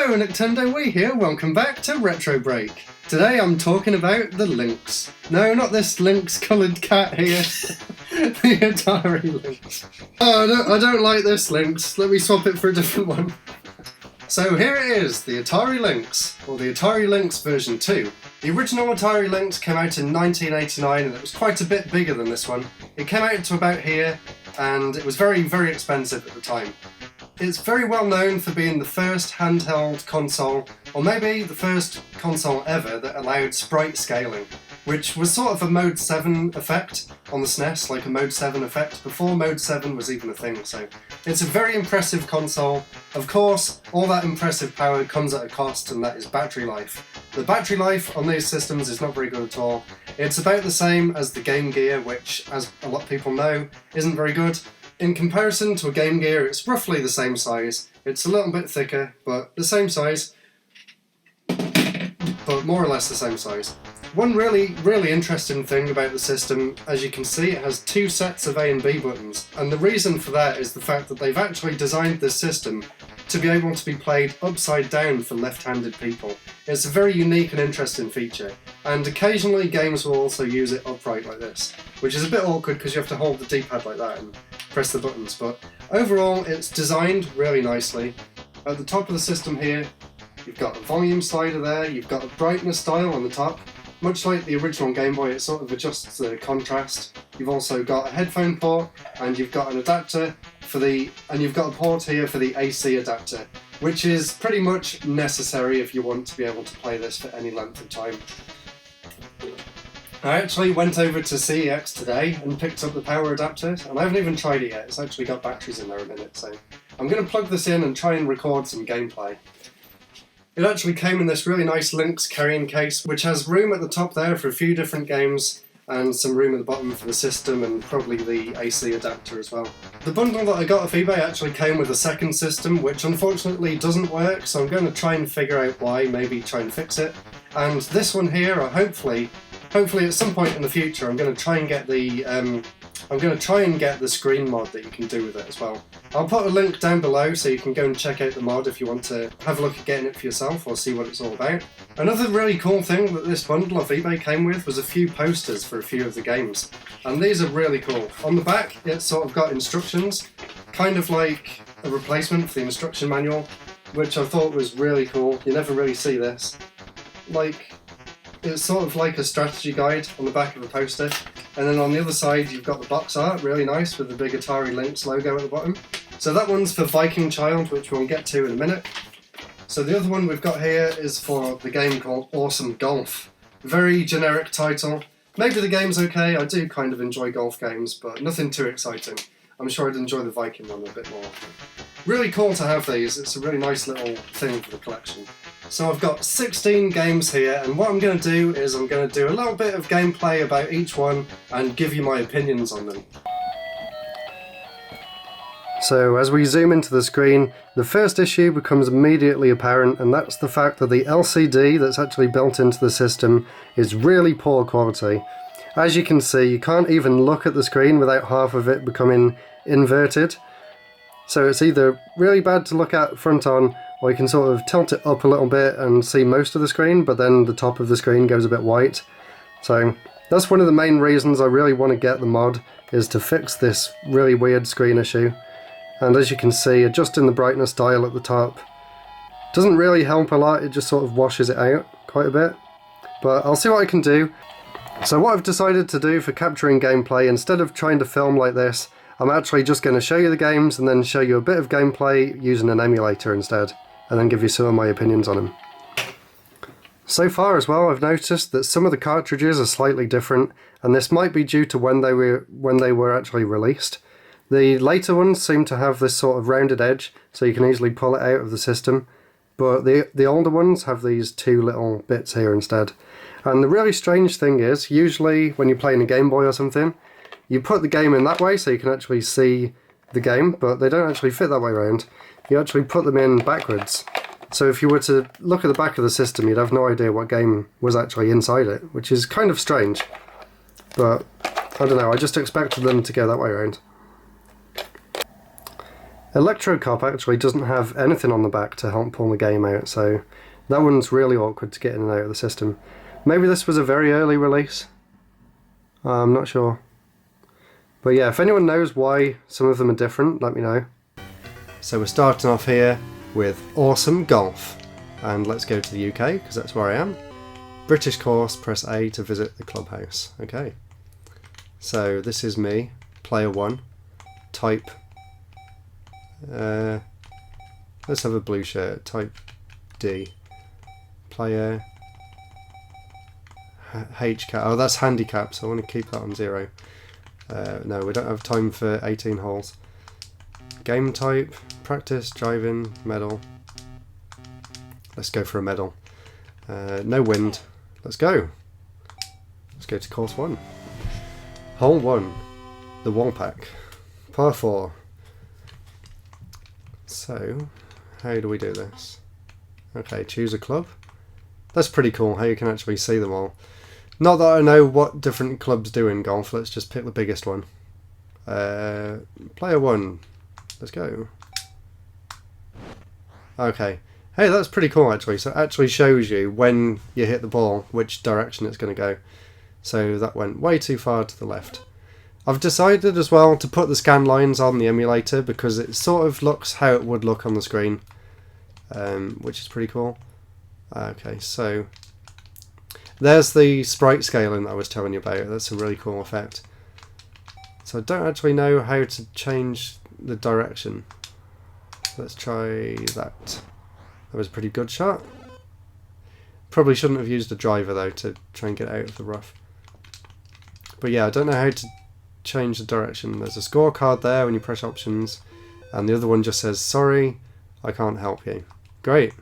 Hello, Nintendo Wii here, welcome back to Retro Break. Today I'm talking about the Lynx. No, not this Lynx-coloured cat here. The Atari Lynx. Oh, I don't like this Lynx. Let me swap it for a different one. So here it is, the Atari Lynx, or the Atari Lynx version 2. The original Atari Lynx came out in 1989 and it was quite a bit bigger than this one. It came out to about here and it was very, very expensive at the time. It's very well known for being the first handheld console, or maybe the first console ever that allowed sprite scaling, which was sort of a Mode 7 effect on the SNES, like a Mode 7 effect, before Mode 7 was even a thing, so it's a very impressive console. Of course, all that impressive power comes at a cost, and that is battery life. The battery life on these systems is not very good at all. It's about the same as the Game Gear, which, as a lot of people know, isn't very good. In comparison to a Game Gear, it's roughly the same size. It's a little bit thicker, but the same size, but more or less the same size. One really interesting thing about the system, as you can see, it has two sets of A and B buttons, and the reason for that is the fact that they've actually designed this system to be able to be played upside down for left-handed people. It's a very unique and interesting feature, and occasionally games will also use it upright like this, which is a bit awkward because you have to hold the D-pad like that and press the buttons, but overall it's designed really nicely. At the top of the system here, you've got a volume slider there, you've got a brightness dial on the top. Much like the original Game Boy, it sort of adjusts the contrast. You've also got a headphone port, and you've got an adapter and you've got a port here for the AC adapter, which is pretty much necessary if you want to be able to play this for any length of time. I actually went over to KLAX today and picked up the power adapter, and I haven't even tried it yet. It's actually got batteries in there in it, so I'm going to plug this in and try and record some gameplay. It actually came in this really nice Lynx carrying case, which has room at the top there for a few different games, and some room at the bottom for the system and probably the AC adapter as well. The bundle that I got off eBay actually came with a second system, which unfortunately doesn't work, so I'm going to try and figure out why, maybe try and fix it. And this one here, hopefully at some point in the future, I'm going to try and get the screen mod that you can do with it as well. I'll put a link down below so you can go and check out the mod if you want to have a look at getting it for yourself or see what it's all about. Another really cool thing that this bundle off eBay came with was a few posters for a few of the games, and these are really cool. On the back it's sort of got instructions, kind of like a replacement for the instruction manual, which I thought was really cool. You never really see this. It's sort of like a strategy guide on the back of a poster, and then on the other side you've got the box art, really nice, with the big Atari Lynx logo at the bottom. So that one's for Viking Child, which we'll get to in a minute. So the other one we've got here is for the game called Awesome Golf. Very generic title. Maybe the game's okay, I do kind of enjoy golf games, but nothing too exciting. I'm sure I'd enjoy the Viking one a bit more. Really cool to have these, it's a really nice little thing for the collection. So I've got 16 games here, and what I'm going to do is I'm going to do a little bit of gameplay about each one and give you my opinions on them. So as we zoom into the screen, the first issue becomes immediately apparent, and that's the fact that the LCD that's actually built into the system is really poor quality. As you can see, you can't even look at the screen without half of it becoming inverted. So it's either really bad to look at front on, or you can sort of tilt it up a little bit and see most of the screen, but then the top of the screen goes a bit white. So that's one of the main reasons I really want to get the mod, is to fix this really weird screen issue. And as you can see, adjusting the brightness dial at the top doesn't really help a lot, it just sort of washes it out quite a bit. But I'll see what I can do. So what I've decided to do for capturing gameplay, instead of trying to film like this, I'm actually just going to show you the games and then show you a bit of gameplay using an emulator instead, and then give you some of my opinions on them. So far as well, I've noticed that some of the cartridges are slightly different, and this might be due to when they were actually released. The later ones seem to have this sort of rounded edge, so you can easily pull it out of the system, but the older ones have these two little bits here instead. And the really strange thing is, usually when you're playing a Game Boy or something, you put the game in that way so you can actually see the game, but they don't actually fit that way around. You actually put them in backwards. So if you were to look at the back of the system, you'd have no idea what game was actually inside it, which is kind of strange. But I don't know, I just expected them to go that way around. Electrocop actually doesn't have anything on the back to help pull the game out, so that one's really awkward to get in and out of the system. Maybe this was a very early release? I'm not sure. But yeah, if anyone knows why some of them are different, let me know. So we're starting off here with Awesome Golf. And let's go to the UK, because that's where I am. British course, press A to visit the clubhouse. Okay. So this is me, player 1. Type. Let's have a blue shirt. Type D. Player. HCAP. Oh, that's handicap, so I want to keep that on 0. No, we don't have time for 18 holes. Game type. Practice, driving, medal. Let's go for a medal. No wind. Let's go. Let's go to course 1. Hole 1. The wall pack. Par 4. So, how do we do this? Okay, choose a club. That's pretty cool how you can actually see them all. Not that I know what different clubs do in golf. Let's just pick the biggest one. Player 1. Let's go. Okay. Hey, that's pretty cool actually. So it actually shows you when you hit the ball which direction it's going to go. So that went way too far to the left. I've decided as well to put the scan lines on the emulator because it sort of looks how it would look on the screen, which is pretty cool. Okay, so there's the sprite scaling that I was telling you about. That's a really cool effect. So I don't actually know how to change the direction. Let's try that. That was a pretty good shot. Probably shouldn't have used a driver though to try and get out of the rough. But yeah, I don't know how to change the direction. There's a scorecard there when you press options, and the other one just says, sorry, I can't help you. Great.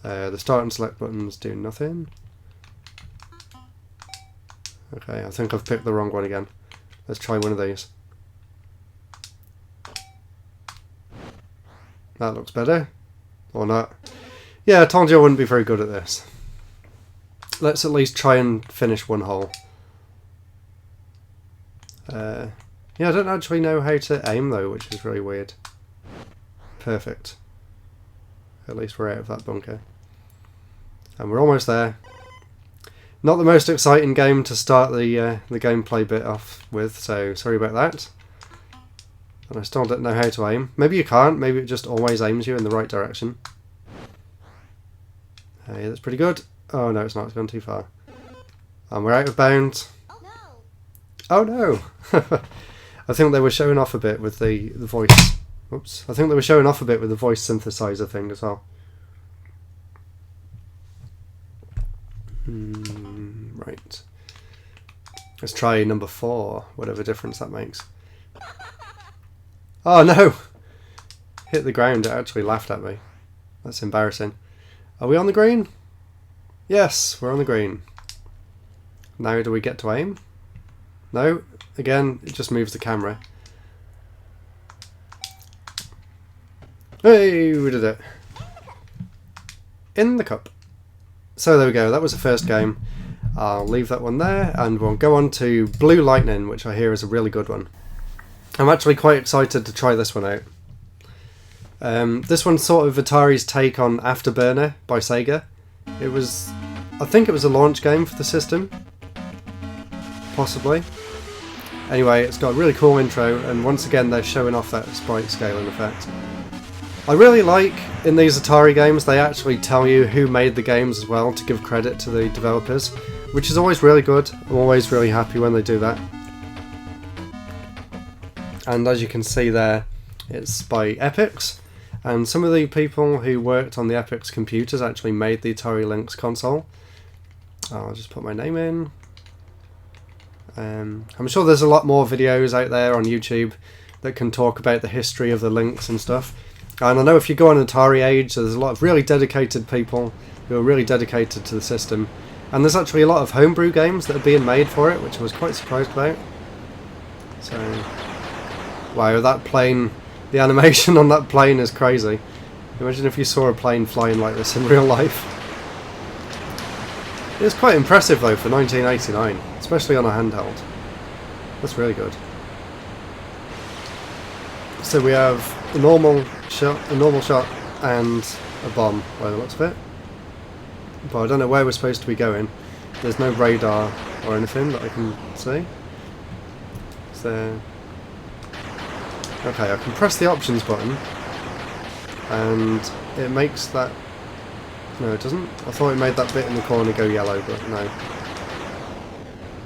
The start and select buttons do nothing. Okay, I think I've picked the wrong one again. Let's try one of these. That looks better. Or not. Yeah, I told you I wouldn't be very good at this. Let's at least try and finish one hole. Yeah, I don't actually know how to aim though, which is really weird. Perfect. At least we're out of that bunker. And we're almost there. Not the most exciting game to start the gameplay bit off with, so sorry about that. And I still don't know how to aim. Maybe you can't, maybe it just always aims you in the right direction. Hey, that's pretty good. Oh no, it's not, it's gone too far. And we're out of bounds. Oh no! I think they were showing off a bit with the voice. Oops. I think they were showing off a bit with the voice synthesizer thing as well. Right. Let's try number 4, whatever difference that makes. Oh no! Hit the ground, it actually laughed at me. That's embarrassing. Are we on the green? Yes, we're on the green. Now do we get to aim? No, again, it just moves the camera. Hey, we did it. In the cup. So there we go, that was the first game. I'll leave that one there and we'll go on to Blue Lightning, which I hear is a really good one. I'm actually quite excited to try this one out. This one's sort of Atari's take on Afterburner by Sega. It was, I think it was a launch game for the system. Possibly. Anyway, it's got a really cool intro, and once again they're showing off that sprite scaling effect. I really like, in these Atari games, they actually tell you who made the games as well, to give credit to the developers, which is always really good. I'm always really happy when they do that. And as you can see there, it's by Epyx, and some of the people who worked on the Epyx computers actually made the Atari Lynx console. I'll just put my name in. I'm sure there's a lot more videos out there on YouTube that can talk about the history of the Lynx and stuff. And I know if you go on Atari Age, there's a lot of really dedicated people who are really dedicated to the system. And there's actually a lot of homebrew games that are being made for it, which I was quite surprised about. So, wow, that plane, the animation on that plane is crazy. Imagine if you saw a plane flying like this in real life. It's quite impressive though for 1989, especially on a handheld. That's really good. So we have a normal shot, and a bomb by the looks of it. But I don't know where we're supposed to be going. There's no radar or anything that I can see. Is there... Okay, I can press the options button and it makes that... No, it doesn't. I thought it made that bit in the corner go yellow, but no.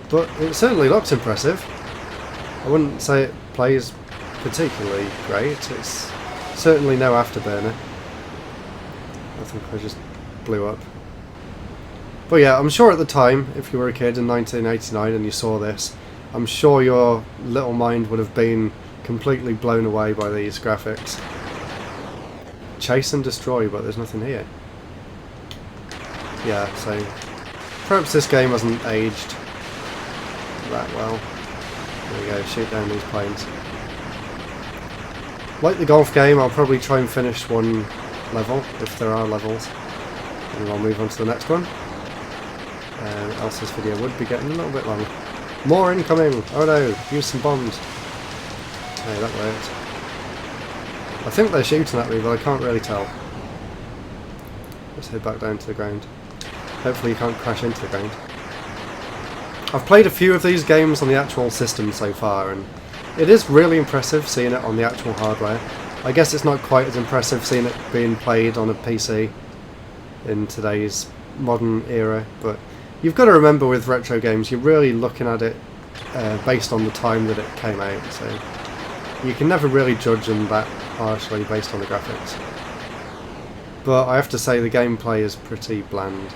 But it certainly looks impressive. I wouldn't say it plays particularly great. It's certainly no afterburner. I think I just blew up. But yeah, I'm sure at the time, if you were a kid in 1989 and you saw this, I'm sure your little mind would have been completely blown away by these graphics. Chase and destroy, but there's nothing here. Yeah, so perhaps this game hasn't aged that well. There we go, shoot down these planes. Like the golf game, I'll probably try and finish one level, if there are levels, and I'll move on to the next one. Else this video would be getting a little bit long. More incoming! Oh no, use some bombs. Hey, that worked. I think they're shooting at me, but I can't really tell. Let's head back down to the ground. Hopefully you can't crash into the ground. I've played a few of these games on the actual system so far, and it is really impressive seeing it on the actual hardware. I guess it's not quite as impressive seeing it being played on a PC in today's modern era, but you've got to remember with retro games, you're really looking at it based on the time that it came out, so you can never really judge them that harshly based on the graphics. But I have to say the gameplay is pretty bland.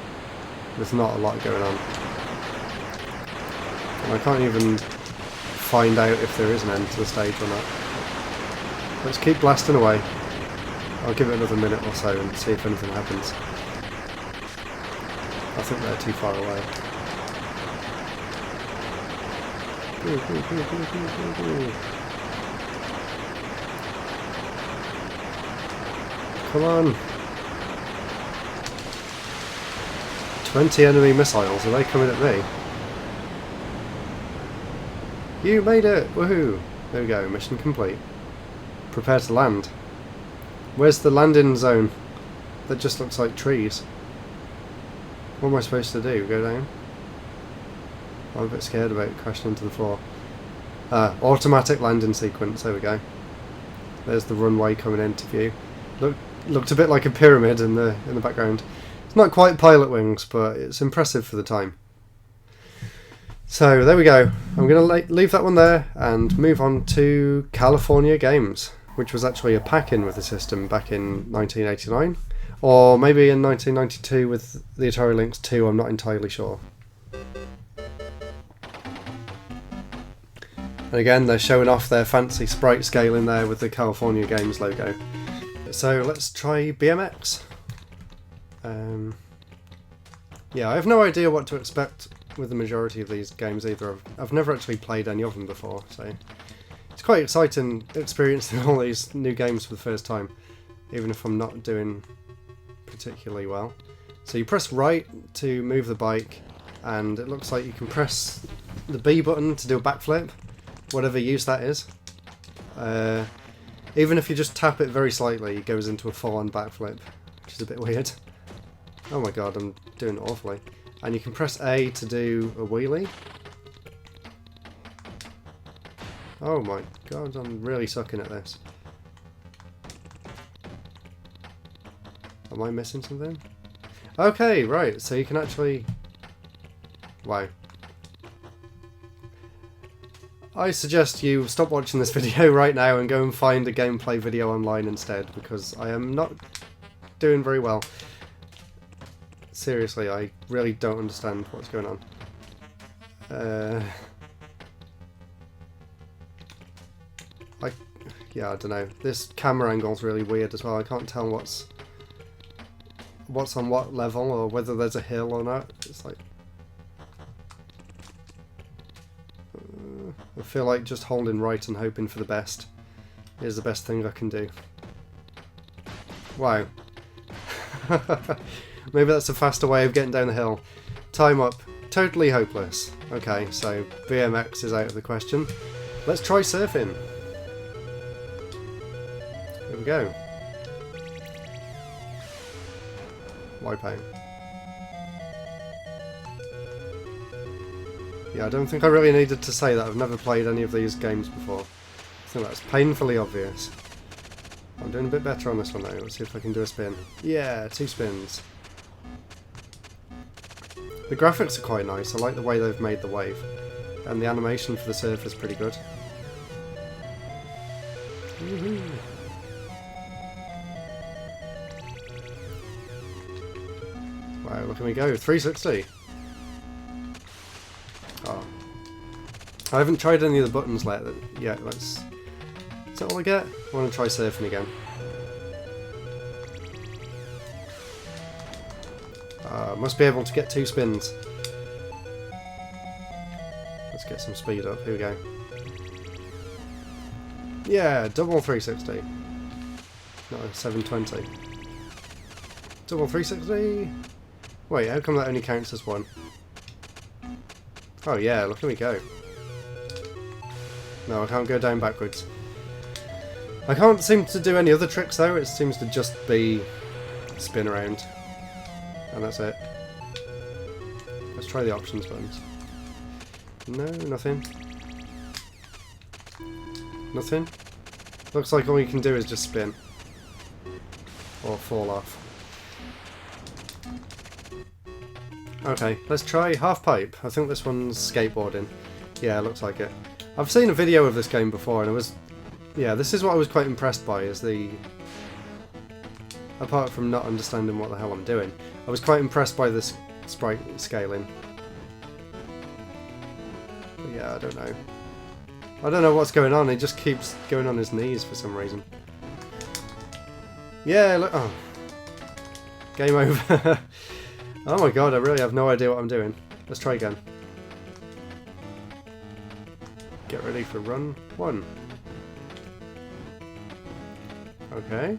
There's not a lot going on. And I can't even find out if there is an end to the stage or not. Let's keep blasting away. I'll give it another minute or so and see if anything happens. I think they're too far away. Come on! 20 enemy missiles, are they coming at me? You made it! Woohoo! There we go, mission complete. Prepare to land. Where's the landing zone? That just looks like trees. What am I supposed to do? Go down? I'm a bit scared about crashing into the floor. Automatic landing sequence, there we go. There's the runway coming into view. Looked a bit like a pyramid in the background. It's not quite pilot wings, but it's impressive for the time. So there we go. I'm going to leave that one there and move on to California Games, which was actually a pack-in with the system back in 1989. Or maybe in 1992 with the Atari Lynx 2, I'm not entirely sure. And again, they're showing off their fancy sprite scaling there with the California Games logo. So let's try BMX. Yeah, I have no idea what to expect with the majority of these games either. I've never actually played any of them before, so it's quite exciting experiencing all these new games for the first time, even if I'm not doing particularly well. So you press right to move the bike, and it looks like you can press the B button to do a backflip, whatever use that is. Even if you just tap it very slightly, it goes into a full-on backflip, which is a bit weird. Oh my god, I'm doing it awfully. And you can press A to do a wheelie. Oh my god, I'm really sucking at this. Am I missing something? Okay, right, so you can actually... Wow. I suggest you stop watching this video right now and go and find a gameplay video online instead, because I am not doing very well. Seriously, I really don't understand what's going on. Yeah, I don't know. This camera angle's really weird as well. I can't tell what's on what level or whether there's a hill or not. It's like... I feel like just holding right and hoping for the best is the best thing I can do. Wow. Maybe that's a faster way of getting down the hill. Time up. Totally hopeless. Okay, so BMX is out of the question. Let's try surfing. Here we go. Wipeout. Yeah, I don't think I really needed to say that. I've never played any of these games before. I think that's painfully obvious. I'm doing a bit better on this one though. Let's see if I can do a spin. Yeah, 2 spins. The graphics are quite nice. I like the way they've made the wave. And the animation for the surf is pretty good. Woohoo! Wow, look at me go. 360! Oh. I haven't tried any of the buttons yet. Let's... Is that all I get? I want to try surfing again. Must be able to get 2 spins. Let's get some speed up. Here we go. Yeah, double 360. Not a 720. Double 360. Wait, how come that only counts as 1? Oh yeah, look at me go. No, I can't go down backwards. I can't seem to do any other tricks though. It seems to just be spin around. And that's it. Let's try the options buttons. No, nothing. Nothing? Looks like all you can do is just spin. Or fall off. Okay, let's try half pipe. I think this one's skateboarding. Yeah, looks like it. I've seen a video of this game before and it was... Yeah, this is what I was quite impressed by, is the... Apart from not understanding what the hell I'm doing, I was quite impressed by this sprite scaling. But yeah, I don't know. I don't know what's going on, he just keeps going on his knees for some reason. Yeah, look... Oh. Game over. Oh my god, I really have no idea what I'm doing. Let's try again. Get ready for run 1. Okay.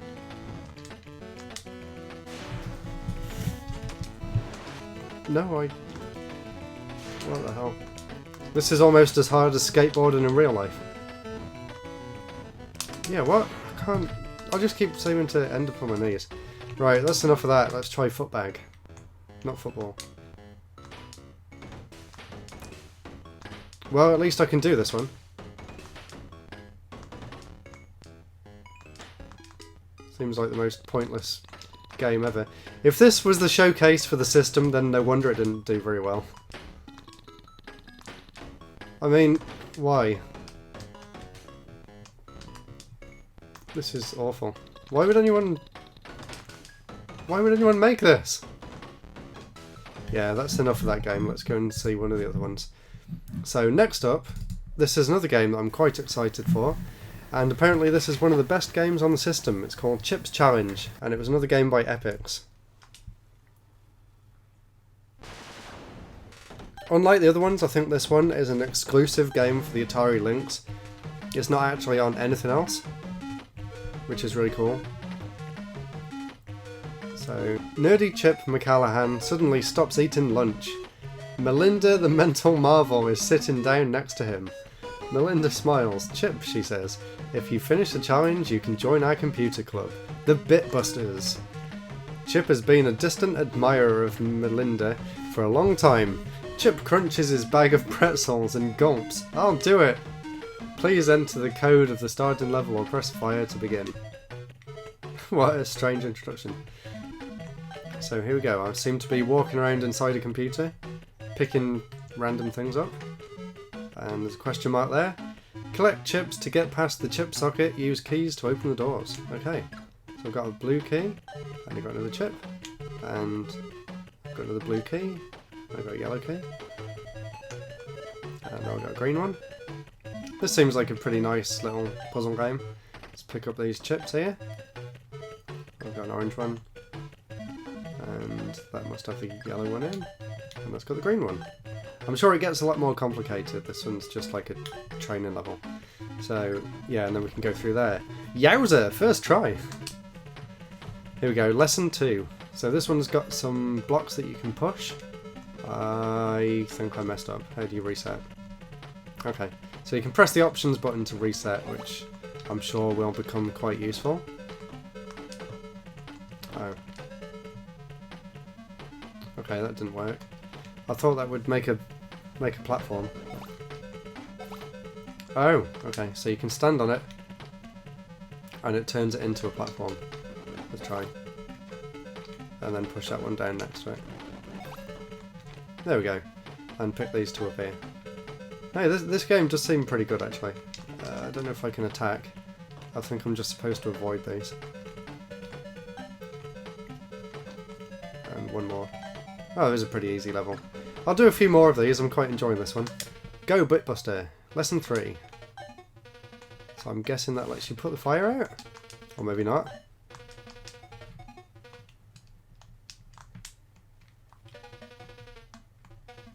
No, what the hell? This is almost as hard as skateboarding in real life. Yeah, what? I can't... I'll just keep seeming to end up on my knees. Right, that's enough of that. Let's try footbag. Not football. Well, at least I can do this one. Seems like the most pointless game ever. If this was the showcase for the system, then no wonder it didn't do very well. I mean, why? This is awful. Why would anyone make this? Yeah, that's enough of that game. Let's go and see one of the other ones. So next up, this is another game that I'm quite excited for. And apparently this is one of the best games on the system. It's called Chips Challenge, and it was another game by Epix. Unlike the other ones, I think this one is an exclusive game for the Atari Lynx. It's not actually on anything else, which is really cool. So, nerdy Chip McCallahan suddenly stops eating lunch. Melinda the mental marvel is sitting down next to him. Melinda smiles. Chip, she says, if you finish the challenge, you can join our computer club, the Bitbusters. Chip has been a distant admirer of Melinda for a long time. Chip crunches his bag of pretzels and gulps. I'll do it! Please enter the code of the starting level or press fire to begin. What a strange introduction. So here we go. I seem to be walking around inside a computer, picking random things up. And there's a question mark there. Collect chips to get past the chip socket. Use keys to open the doors. Okay. So I've got a blue key, and I've got another chip, and I've got another blue key, I've got a yellow key, and now I've got a green one. This seems like a pretty nice little puzzle game. Let's pick up these chips here. I've got an orange one, and that must have the yellow one in, and that's got the green one. I'm sure it gets a lot more complicated. This one's just like a training level. So, yeah, and then we can go through there. Yowza! First try! Here we go, lesson 2. So this one's got some blocks that you can push. I think I messed up. How do you reset? Okay, so you can press the options button to reset, which I'm sure will become quite useful. Okay, that didn't work. I thought that would make a platform. Oh, okay, so you can stand on it and it turns it into a platform. Let's try. And then push that one down next to it. There we go. And pick these two up here. Hey, this game does seem pretty good actually. I don't know if I can attack. I think I'm just supposed to avoid these. And one more. Oh, it was a pretty easy level. I'll do a few more of these, I'm quite enjoying this one. Go Bitbuster, Lesson 3. So I'm guessing that lets you put the fire out? Or maybe not.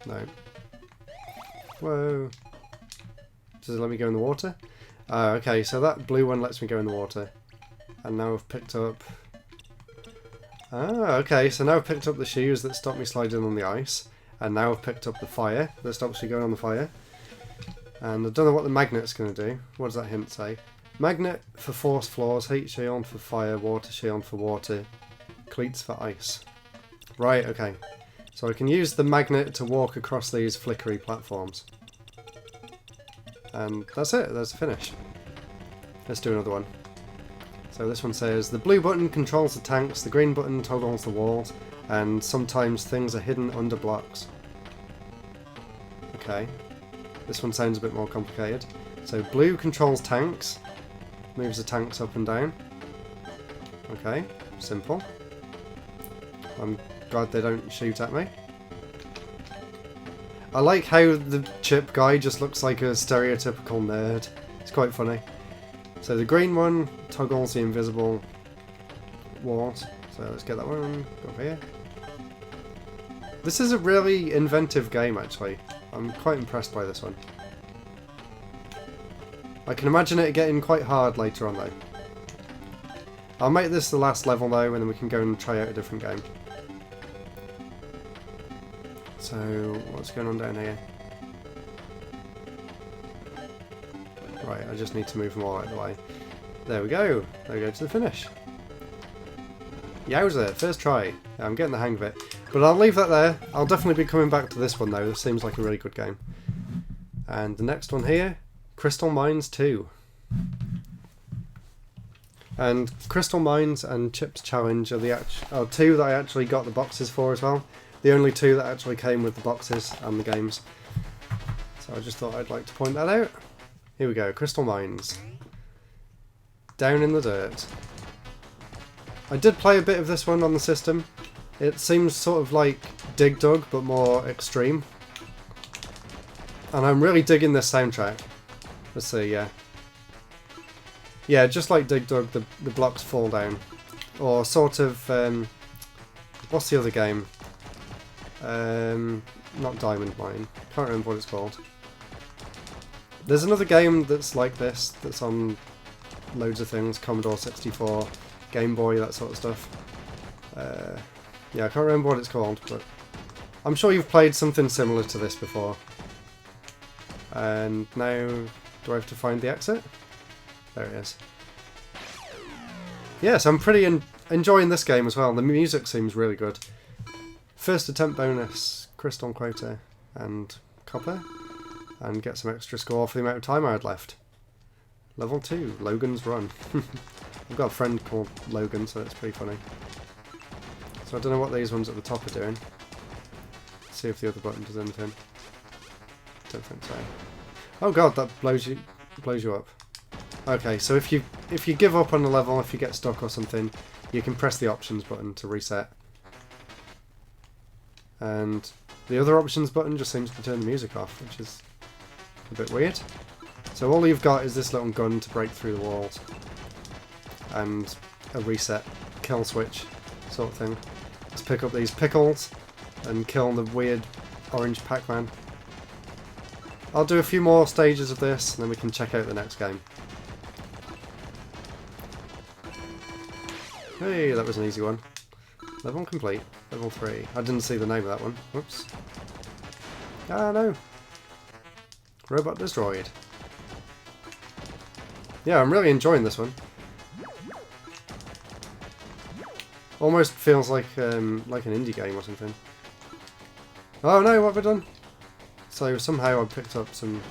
No. Whoa. Does it let me go in the water? Okay, so that blue one lets me go in the water. And now I've picked up... Ah, okay, so now I've picked up the shoes that stop me sliding on the ice. And now I've picked up the fire that stops you going on the fire. And I don't know what the magnet's going to do. What does that hint say? Magnet for force floors, heat shield for fire, water shield for water, cleats for ice. Right, okay. So I can use the magnet to walk across these flickery platforms. And that's it, that's the finish. Let's do another one. So this one says, the blue button controls the tanks, the green button toggles the walls, and sometimes things are hidden under blocks. Okay. This one sounds a bit more complicated. So blue controls tanks, moves the tanks up and down. Okay, simple. I'm glad they don't shoot at me. I like how the chip guy just looks like a stereotypical nerd. It's quite funny. So the green one toggles the invisible walls. So let's get that one. Go over here. This is a really inventive game actually. I'm quite impressed by this one. I can imagine it getting quite hard later on though. I'll make this the last level though, and then we can go and try out a different game. So, what's going on down here? Right, I just need to move them all out of the way. There we go. There we go to the finish. Yowza, first try. Yeah, I'm getting the hang of it. But I'll leave that there. I'll definitely be coming back to this one though. This seems like a really good game. And the next one here, Crystal Mines 2. And Crystal Mines and Chips Challenge are the two that I actually got the boxes for as well. The only two that actually came with the boxes and the games. So I just thought I'd like to point that out. Here we go, Crystal Mines. Down in the dirt. I did play a bit of this one on the system. It seems sort of like Dig Dug, but more extreme. And I'm really digging this soundtrack. Let's see, yeah. Yeah, just like Dig Dug, the blocks fall down. Or sort of, what's the other game? Not Diamond Mine. Can't remember what it's called. There's another game that's like this, that's on loads of things. Commodore 64, Game Boy, that sort of stuff. Yeah, I can't remember what it's called, but I'm sure you've played something similar to this before. And now, do I have to find the exit? There it is. Yes, I'm pretty enjoying this game as well. The music seems really good. First attempt bonus, crystal quota, and copper. And get some extra score for the amount of time I had left. Level 2, Logan's Run. I've got a friend called Logan, so it's pretty funny. So I don't know what these ones at the top are doing. Let's see if the other button does anything. Don't think so. Oh god, that blows you up. Okay, so if you give up on the level, if you get stuck or something, you can press the options button to reset. And the other options button just seems to turn the music off, which is a bit weird. So all you've got is this little gun to break through the walls. And a reset kill switch sort of thing. Let's pick up these pickles and kill the weird orange Pac-Man. I'll do a few more stages of this and then we can check out the next game. Hey, that was an easy one. Level complete. Level 3. I didn't see the name of that one. Whoops. Ah, no. Robot destroyed. Yeah, I'm really enjoying this one. Almost feels like an indie game or something. Oh no, what have I done? So somehow I picked up some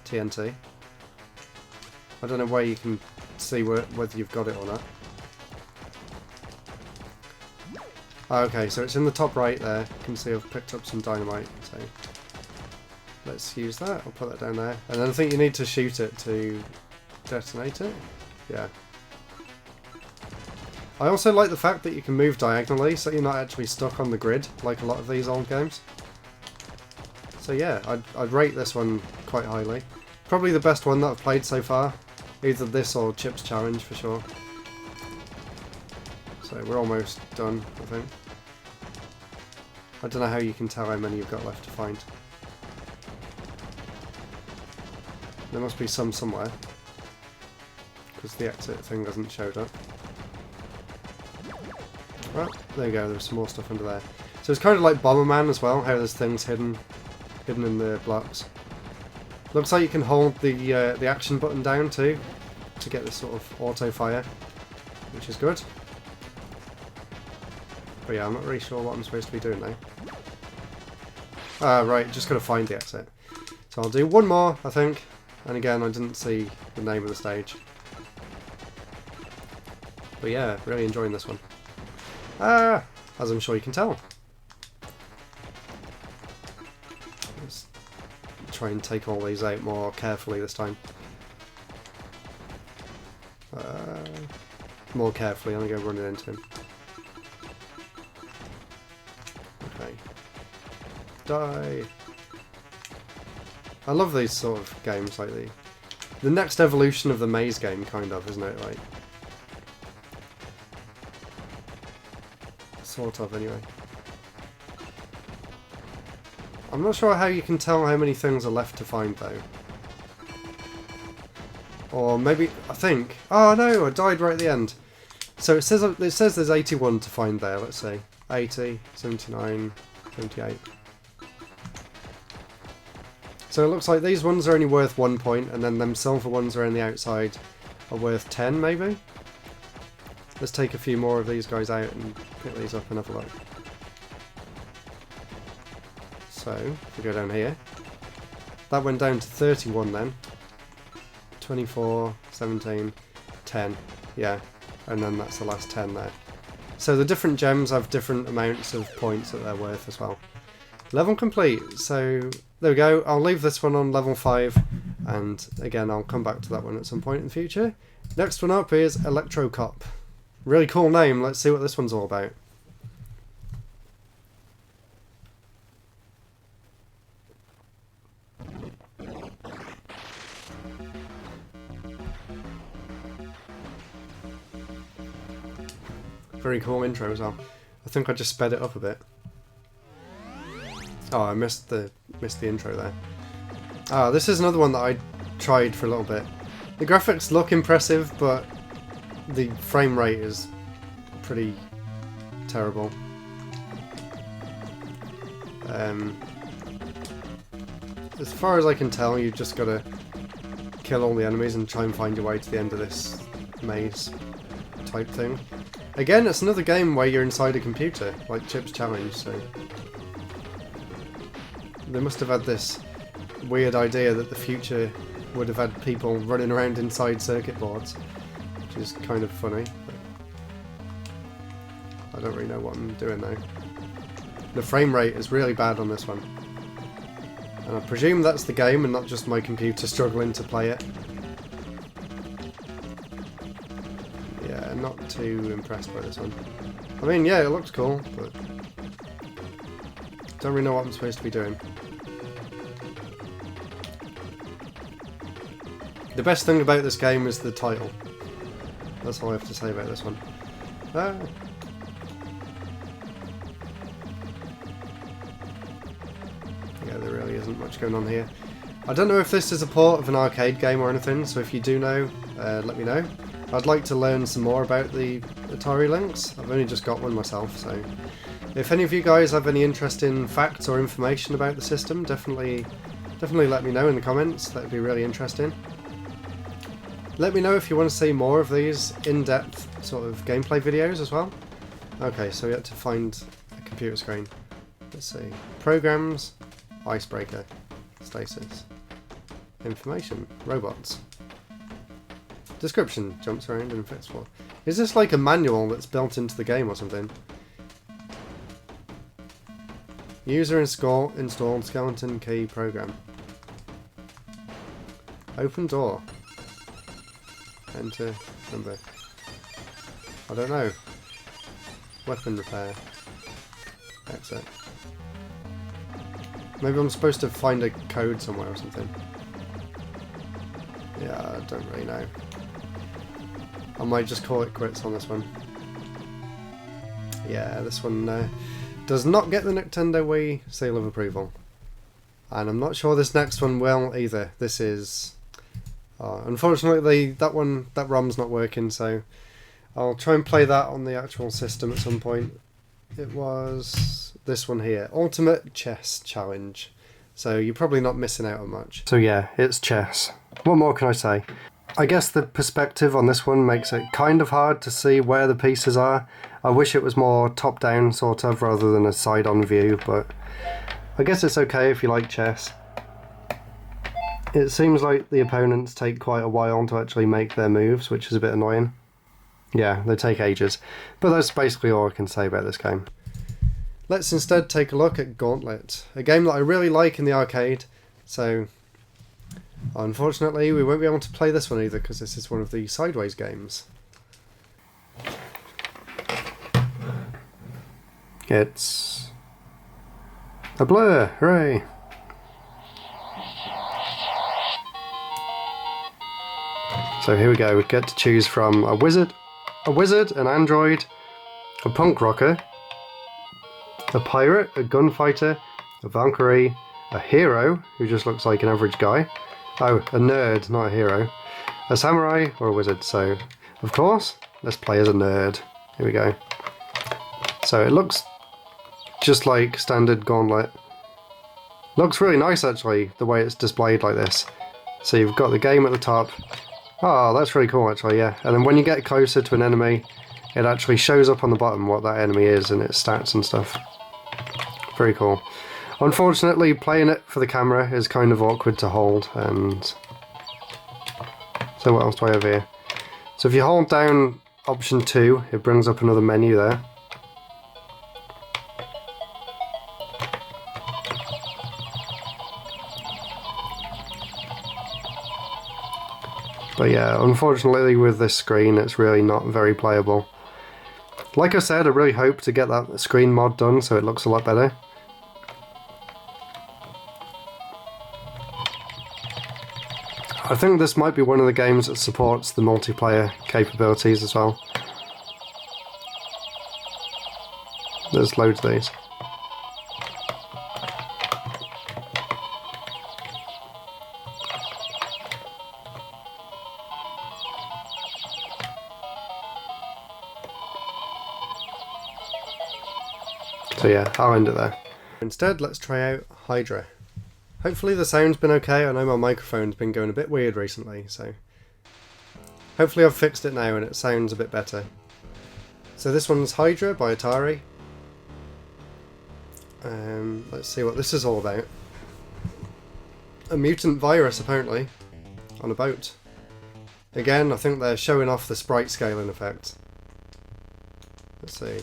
TNT. I don't know where you can see whether you've got it or not. Okay, so it's in the top right there. You can see I've picked up some dynamite. So let's use that. I'll put that down there. And then I think you need to shoot it to detonate it. Yeah. I also like the fact that you can move diagonally, so you're not actually stuck on the grid like a lot of these old games. So yeah, I'd rate this one quite highly. Probably the best one that I've played so far. Either this or Chip's Challenge for sure. So we're almost done, I think. I don't know how you can tell how many you've got left to find. There must be some somewhere, because the exit thing hasn't showed up. Well, there you go, there's some more stuff under there. So it's kind of like Bomberman as well, how there's things hidden in the blocks. Looks like you can hold the action button down too, to get this sort of auto fire, which is good. But yeah, I'm not really sure what I'm supposed to be doing now. Ah, right, just gotta find the exit. So I'll do one more, I think. And again, I didn't see the name of the stage. But yeah, really enjoying this one. Ah, as I'm sure you can tell. Let's try and take all these out more carefully this time. More carefully, I'm going to go running into him. Okay. Die! I love these sort of games, like the next evolution of the maze game, kind of, isn't it? Like, sort of, anyway. I'm not sure how you can tell how many things are left to find, though. Or maybe, I think... Oh no, I died right at the end. So it says there's 81 to find there, let's see. 80, 79, 78. So it looks like these ones are only worth 1 point, and then them silver ones around the outside are worth 10, maybe? Let's take a few more of these guys out and pick these up and have a look. So, if we go down here, that went down to 31 then. 24, 17, 10, yeah, and then that's the last 10 there. So the different gems have different amounts of points that they're worth as well. Level complete, so there we go. I'll leave this one on level 5, and again I'll come back to that one at some point in the future. Next one up is Electrocop. Really cool name, let's see what this one's all about. Very cool intro as well. I think I just sped it up a bit. Oh, I missed the intro there. Ah, this is another one that I tried for a little bit. The graphics look impressive, but the frame rate is pretty terrible. As far as I can tell, you've just got to kill all the enemies and try and find your way to the end of this maze type thing. Again, it's another game where you're inside a computer, like Chip's Challenge, so... They must have had this weird idea that the future would have had people running around inside circuit boards, which is kind of funny, but I don't really know what I'm doing now. The frame rate is really bad on this one, and I presume that's the game and not just my computer struggling to play it. Yeah, not too impressed by this one. I mean, yeah, it looks cool, but don't really know what I'm supposed to be doing. The best thing about this game is the title. That's all I have to say about this one. Ah. Yeah, there really isn't much going on here. I don't know if this is a port of an arcade game or anything, so if you do know, let me know. I'd like to learn some more about the Atari Lynx. I've only just got one myself, so if any of you guys have any interesting facts or information about the system, definitely let me know in the comments. That would be really interesting. Let me know if you want to see more of these in-depth sort of gameplay videos as well. Okay, so we had to find a computer screen. Let's see. Programs, icebreaker, stasis, information, robots. Description, jumps around and infects floor. Is this like a manual that's built into the game or something? User installed skeleton key program. Open door. Enter number. I don't know. Weapon repair. Exit. Maybe I'm supposed to find a code somewhere or something. Yeah, I don't really know. I might just call it quits on this one. Yeah, this one does not get the Nintendo Wii seal of approval. And I'm not sure this next one will either. This is... unfortunately, that ROM's not working, so I'll try and play that on the actual system at some point. It was this one here, Ultimate Chess Challenge. So you're probably not missing out on much. So yeah, it's chess. What more can I say? I guess the perspective on this one makes it kind of hard to see where the pieces are. I wish it was more top-down sort of rather than a side-on view, but I guess it's okay if you like chess. It seems like the opponents take quite a while to actually make their moves, which is a bit annoying. Yeah, they take ages. But that's basically all I can say about this game. Let's instead take a look at Gauntlet, a game that I really like in the arcade, so unfortunately we won't be able to play this one either because this is one of the Sideways games. It's a blur, hooray! So here we go, we get to choose from a wizard, an android, a punk rocker, a pirate, a gunfighter, a Valkyrie, a hero, who just looks like an average guy, oh, a nerd, not a hero, a samurai, or a wizard. So, of course, let's play as a nerd. Here we go. So it looks just like standard Gauntlet. Looks really nice actually, the way it's displayed like this. So you've got the game at the top. Oh, that's really cool actually, yeah. And then when you get closer to an enemy, it actually shows up on the bottom what that enemy is and its stats and stuff. Very cool. Unfortunately, playing it for the camera is kind of awkward to hold, and so what else do I have here? So if you hold down option 2, it brings up another menu there. But yeah, unfortunately with this screen it's really not very playable. Like I said, I really hope to get that screen mod done so it looks a lot better. I think this might be one of the games that supports the multiplayer capabilities as well. There's loads of these. So yeah, I'll end it there. Instead, let's try out Hydra. Hopefully the sound's been okay. I know my microphone's been going a bit weird recently, so hopefully I've fixed it now and it sounds a bit better. So this one's Hydra by Atari. Let's see what this is all about. A mutant virus, apparently, on a boat. Again, I think they're showing off the sprite scaling effect. Let's see.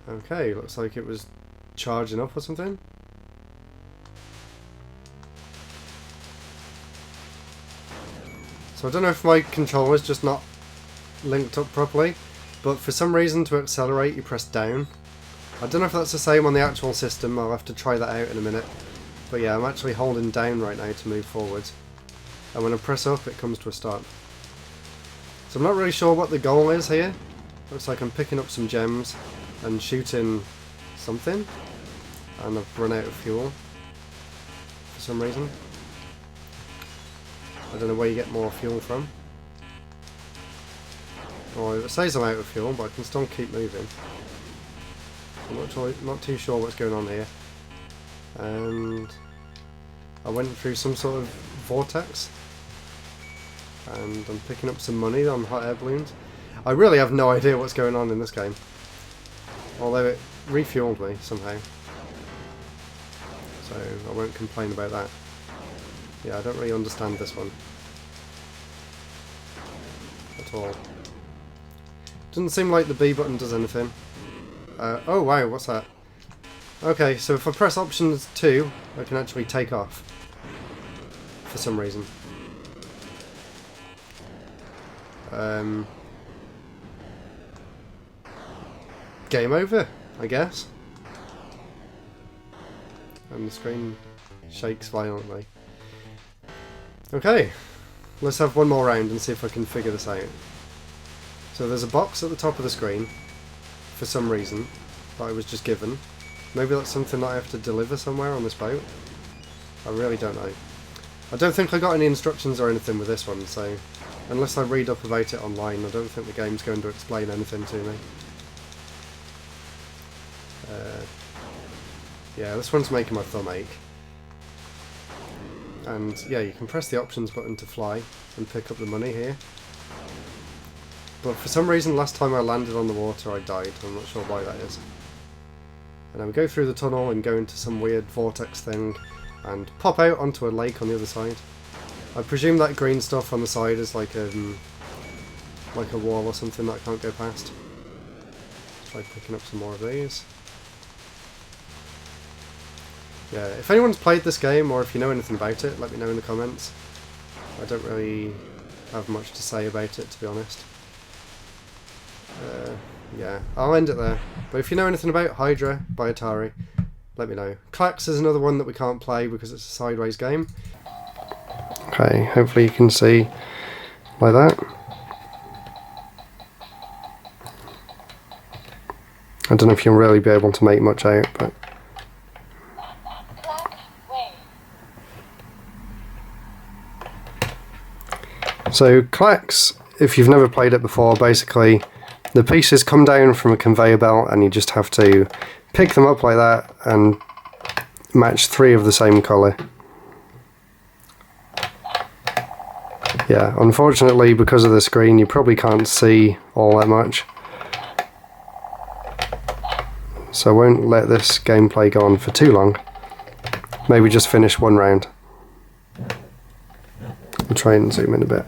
Okay, looks like it was charging up or something. So I don't know if my controller's just not linked up properly, but for some reason to accelerate you press down. I don't know if that's the same on the actual system, I'll have to try that out in a minute. But yeah, I'm actually holding down right now to move forward. And when I press up it comes to a stop. So I'm not really sure what the goal is here. Looks like I'm picking up some gems and shooting something, and I've run out of fuel for some reason. I don't know where you get more fuel from. Well, it says I'm out of fuel, but I can still keep moving. I'm not too sure what's going on here. And I went through some sort of vortex, and I'm picking up some money on hot air balloons. I really have no idea what's going on in this game. Although it refueled me somehow. So I won't complain about that. Yeah, I don't really understand this one. At all. Doesn't seem like the B button does anything. Oh wow, what's that? Okay, so if I press options 2, I can actually take off. For some reason. Game over, I guess. And the screen shakes violently. Okay, let's have one more round and see if I can figure this out. So there's a box at the top of the screen, for some reason, that I was just given. Maybe that's something that I have to deliver somewhere on this boat? I really don't know. I don't think I got any instructions or anything with this one, so unless I read up about it online, I don't think the game's going to explain anything to me. Yeah, this one's making my thumb ache. And yeah, you can press the options button to fly and pick up the money here. But for some reason, last time I landed on the water, I died. I'm not sure why that is. And then we go through the tunnel and go into some weird vortex thing and pop out onto a lake on the other side. I presume that green stuff on the side is like a wall or something that I can't go past. Try picking up some more of these. Yeah, if anyone's played this game or if you know anything about it, let me know in the comments. I don't really have much to say about it, to be honest. Yeah, I'll end it there. But if you know anything about Hydra by Atari, let me know. KLAX is another one that we can't play because it's a sideways game. Okay, hopefully you can see like that. I don't know if you'll really be able to make much out, but... So KLAX, if you've never played it before, basically the pieces come down from a conveyor belt and you just have to pick them up like that and match 3 of the same colour. Yeah, unfortunately because of the screen you probably can't see all that much. So I won't let this gameplay go on for too long. Maybe just finish one round. I'll try and zoom in a bit.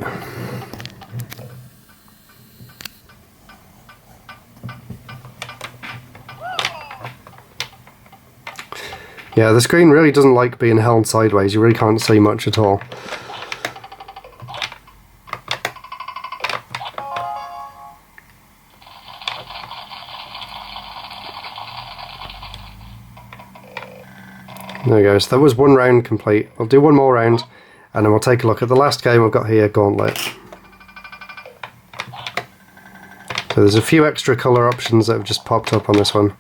Yeah, the screen really doesn't like being held sideways. You really can't see much at all. There we go, so that was one round complete. I'll do one more round and then we'll take a look at the last game I've got here, Gauntlet. So there's a few extra colour options that have just popped up on this one.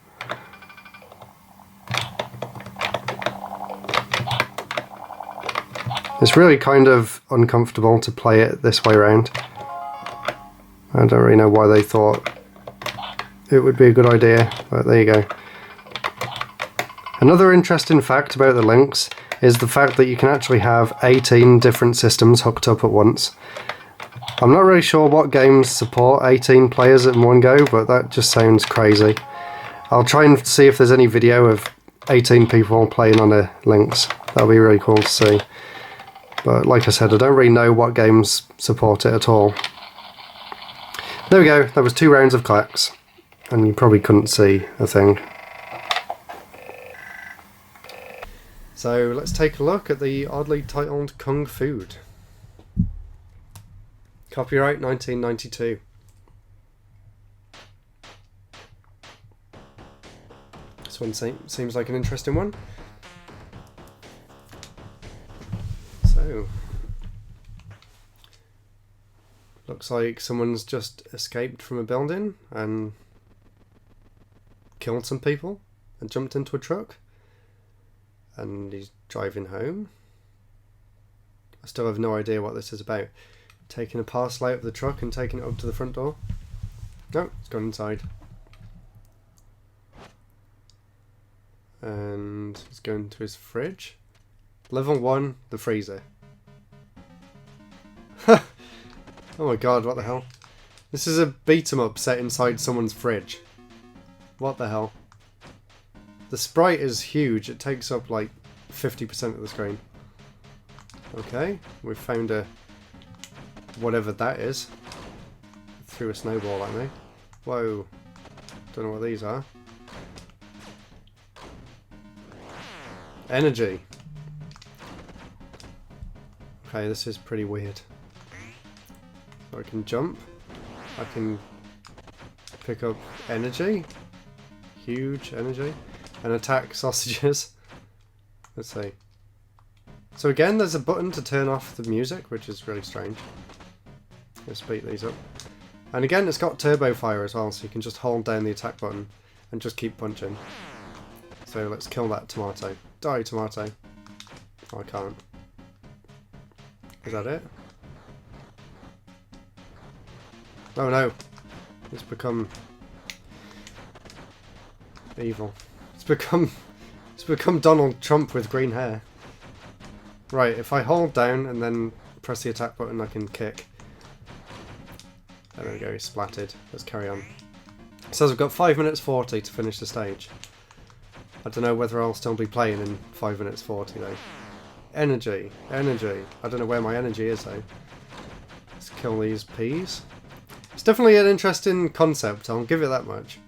It's really kind of uncomfortable to play it this way around. I don't really know why they thought it would be a good idea, but there you go. Another interesting fact about the Lynx is the fact that you can actually have 18 different systems hooked up at once. I'm not really sure what games support 18 players in one go, but that just sounds crazy. I'll try and see if there's any video of 18 people playing on a Lynx. That'll be really cool to see. But like I said, I don't really know what games support it at all. There we go, that was 2 rounds of KLAX. And you probably couldn't see a thing. So let's take a look at the oddly titled Kung Food. Copyright 1992. This one seems like an interesting one. So, looks like someone's just escaped from a building and killed some people and jumped into a truck. And he's driving home. I still have no idea what this is about. Taking a parcel out of the truck and taking it up to the front door. No, it's gone inside. And he's going to his fridge. Level 1, the freezer. Oh my god, what the hell? This is a beat-em-up set inside someone's fridge. What the hell? The sprite is huge. It takes up like 50% of the screen. Okay, we've found a... whatever that is. Threw a snowball at me. Whoa. Don't know what these are. Energy. Okay, this is pretty weird. So I can jump. I can pick up energy. Huge energy. And attack sausages. Let's see. So again, there's a button to turn off the music, which is really strange. Let's speed these up. And again, it's got turbo fire as well, so you can just hold down the attack button and just keep punching. So let's kill that tomato. Die, tomato. Oh, I can't. Is that it? Oh no. It's become evil. It's become Donald Trump with green hair. Right, if I hold down and then press the attack button, I can kick. There we go, he's splatted. Let's carry on. It says I've got 5 minutes 40 to finish the stage. I don't know whether I'll still be playing in 5 minutes 40 though. Energy, energy. I don't know where my energy is though. Let's kill these peas. It's definitely an interesting concept, I'll give it that much.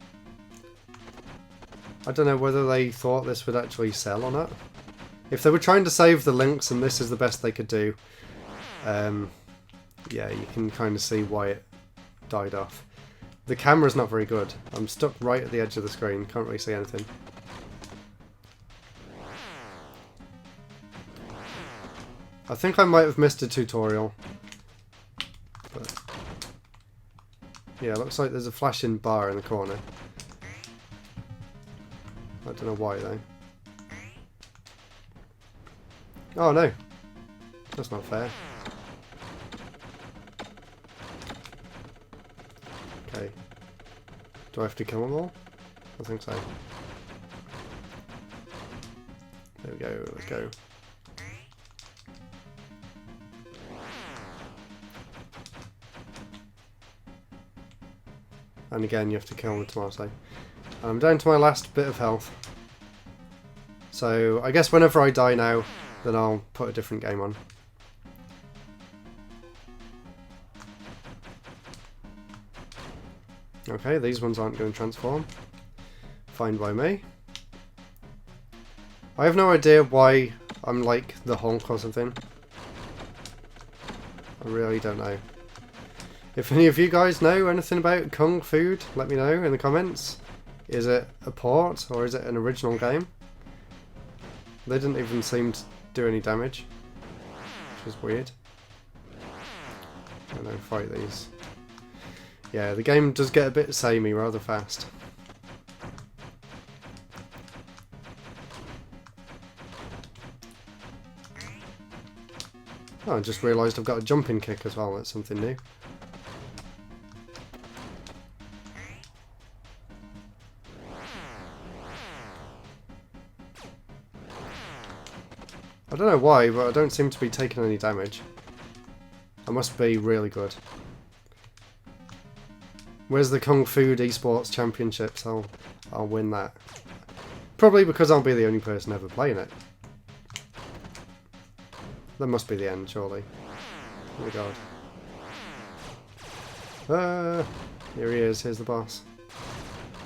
I don't know whether they thought this would actually sell or not. If they were trying to save the Lynx and this is the best they could do, yeah, you can kind of see why it died off. The camera's not very good. I'm stuck right at the edge of the screen, can't really see anything. I think I might have missed a tutorial. But yeah, it looks like there's a flashing bar in the corner. I don't know why though. Oh no! That's not fair. Okay. Do I have to kill them all? I think so. There we go, let's go. And again, you have to kill the tomato. I'm down to my last bit of health. So, I guess whenever I die now, then I'll put a different game on. Okay, these ones aren't going to transform. Fine by me. I have no idea why I'm like the Hulk or something. I really don't know. If any of you guys know anything about Kung Food, let me know in the comments. Is it a port or is it an original game? They didn't even seem to do any damage, which is weird. I don't know, fight these. Yeah, the game does get a bit samey rather fast. Oh, I just realised I've got a jumping kick as well, that's something new. I don't know why, but I don't seem to be taking any damage. I must be really good. Where's the Kung Fu Esports Championships? I'll win that. Probably because I'll be the only person ever playing it. That must be the end, surely. Oh my god. Here he is, here's the boss.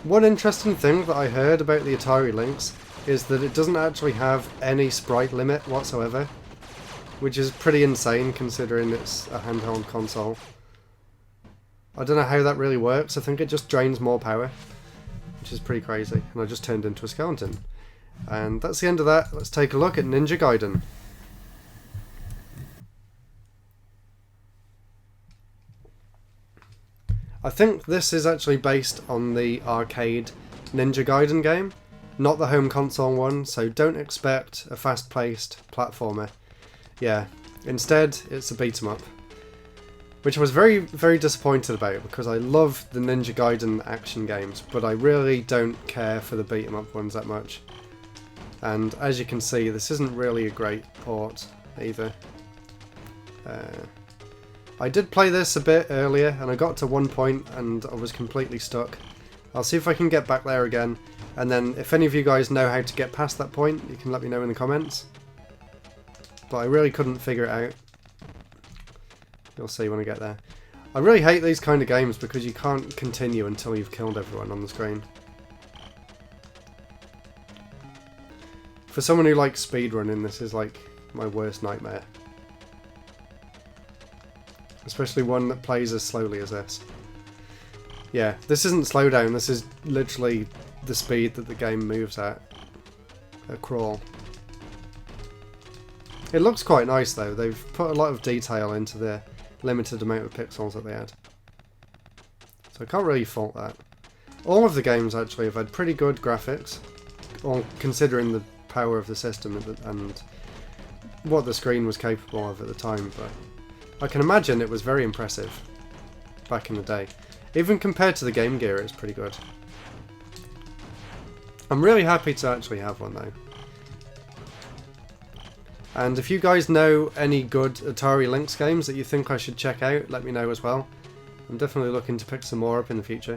One interesting thing that I heard about the Atari Lynx is that it doesn't actually have any sprite limit whatsoever, which is pretty insane considering it's a handheld console. I don't know how that really works. I think it just drains more power, which is pretty crazy. And I just turned into a skeleton. And that's the end of that. Let's take a look at Ninja Gaiden. I think this is actually based on the arcade Ninja Gaiden game, not the home console one, so don't expect a fast-paced platformer. Yeah, instead it's a beat-em-up, which I was very, very disappointed about because I love the Ninja Gaiden action games, but I really don't care for the beat-em-up ones that much. And as you can see, this isn't really a great port either. I did play this a bit earlier and I got to one point and I was completely stuck. I'll see if I can get back there again, and then if any of you guys know how to get past that point, you can let me know in the comments. But I really couldn't figure it out. You'll see when I get there. I really hate these kind of games because you can't continue until you've killed everyone on the screen. For someone who likes speedrunning, this is like my worst nightmare. Especially one that plays as slowly as this. Yeah, this isn't slowdown, this is literally the speed that the game moves at. A crawl. It looks quite nice though, they've put a lot of detail into the limited amount of pixels that they had. So I can't really fault that. All of the games actually have had pretty good graphics, all considering the power of the system and what the screen was capable of at the time, but I can imagine it was very impressive back in the day. Even compared to the Game Gear, it's pretty good. I'm really happy to actually have one though. And if you guys know any good Atari Lynx games that you think I should check out, let me know as well. I'm definitely looking to pick some more up in the future.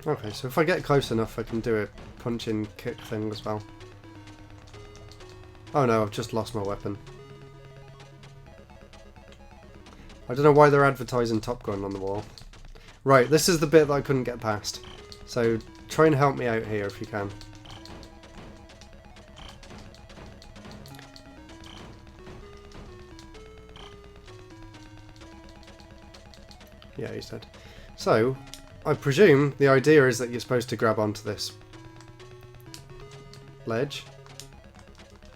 Okay, so if I get close enough I can do a punch-in kick thing as well. Oh no, I've just lost my weapon. I don't know why they're advertising Top Gun on the wall. Right, this is the bit that I couldn't get past. So try and help me out here if you can. Yeah, he's dead. So, I presume the idea is that you're supposed to grab onto this ledge,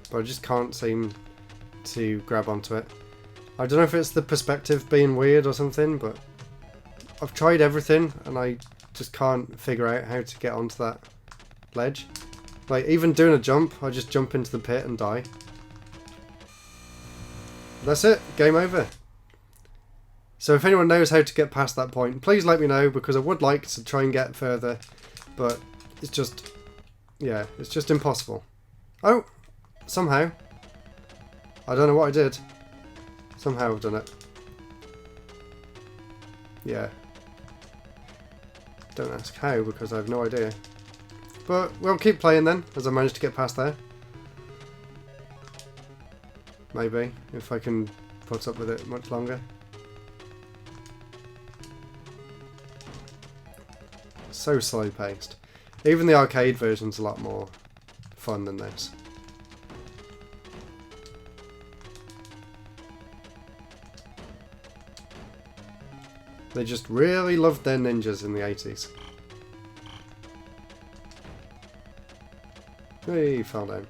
but I just can't seem to grab onto it. I don't know if it's the perspective being weird or something, but I've tried everything and I just can't figure out how to get onto that ledge. Like, even doing a jump, I just jump into the pit and die. That's it, game over. So if anyone knows how to get past that point, please let me know, because I would like to try and get further, but it's just, yeah, it's just impossible. Oh, somehow. I don't know what I did. Somehow I've done it. Yeah. Don't ask how, because I have no idea. But we'll keep playing then, as I managed to get past there. Maybe, if I can put up with it much longer. So slow paced. Even the arcade version's a lot more fun than this. They just really loved their ninjas in the 80s. Hey, he fell down.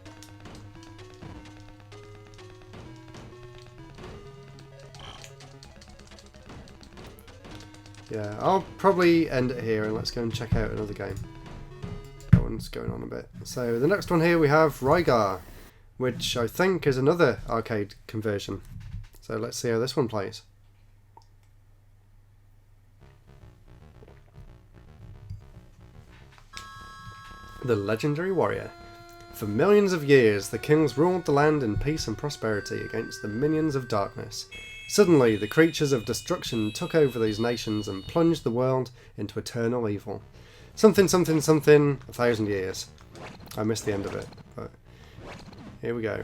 Yeah, I'll probably end it here and let's go and check out another game. That one's going on a bit. So the next one here we have Rygar, which I think is another arcade conversion. So let's see how this one plays. The legendary warrior. For millions of years, the kings ruled the land in peace and prosperity against the minions of darkness. Suddenly, the creatures of destruction took over these nations and plunged the world into eternal evil. Something, something, something, 1,000 years. I missed the end of it, but here we go.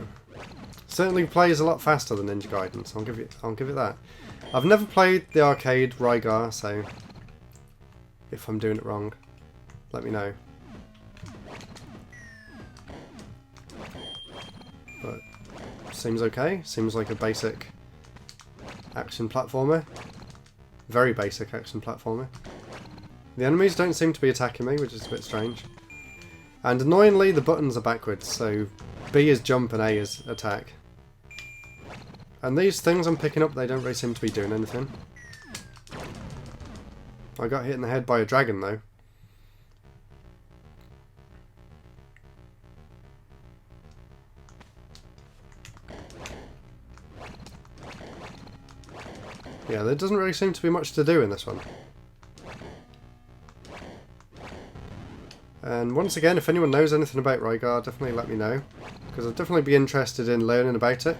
Certainly plays a lot faster than Ninja Gaiden, so I'll give it that. I've never played the arcade Rygar, so if I'm doing it wrong, let me know. But seems okay. Seems like a basic action platformer. Very basic action platformer. The enemies don't seem to be attacking me, which is a bit strange. And annoyingly, the buttons are backwards, so B is jump and A is attack. And these things I'm picking up, they don't really seem to be doing anything. I got hit in the head by a dragon, though. Yeah, there doesn't really seem to be much to do in this one. And once again, if anyone knows anything about Rygar, definitely let me know, because I'd definitely be interested in learning about it.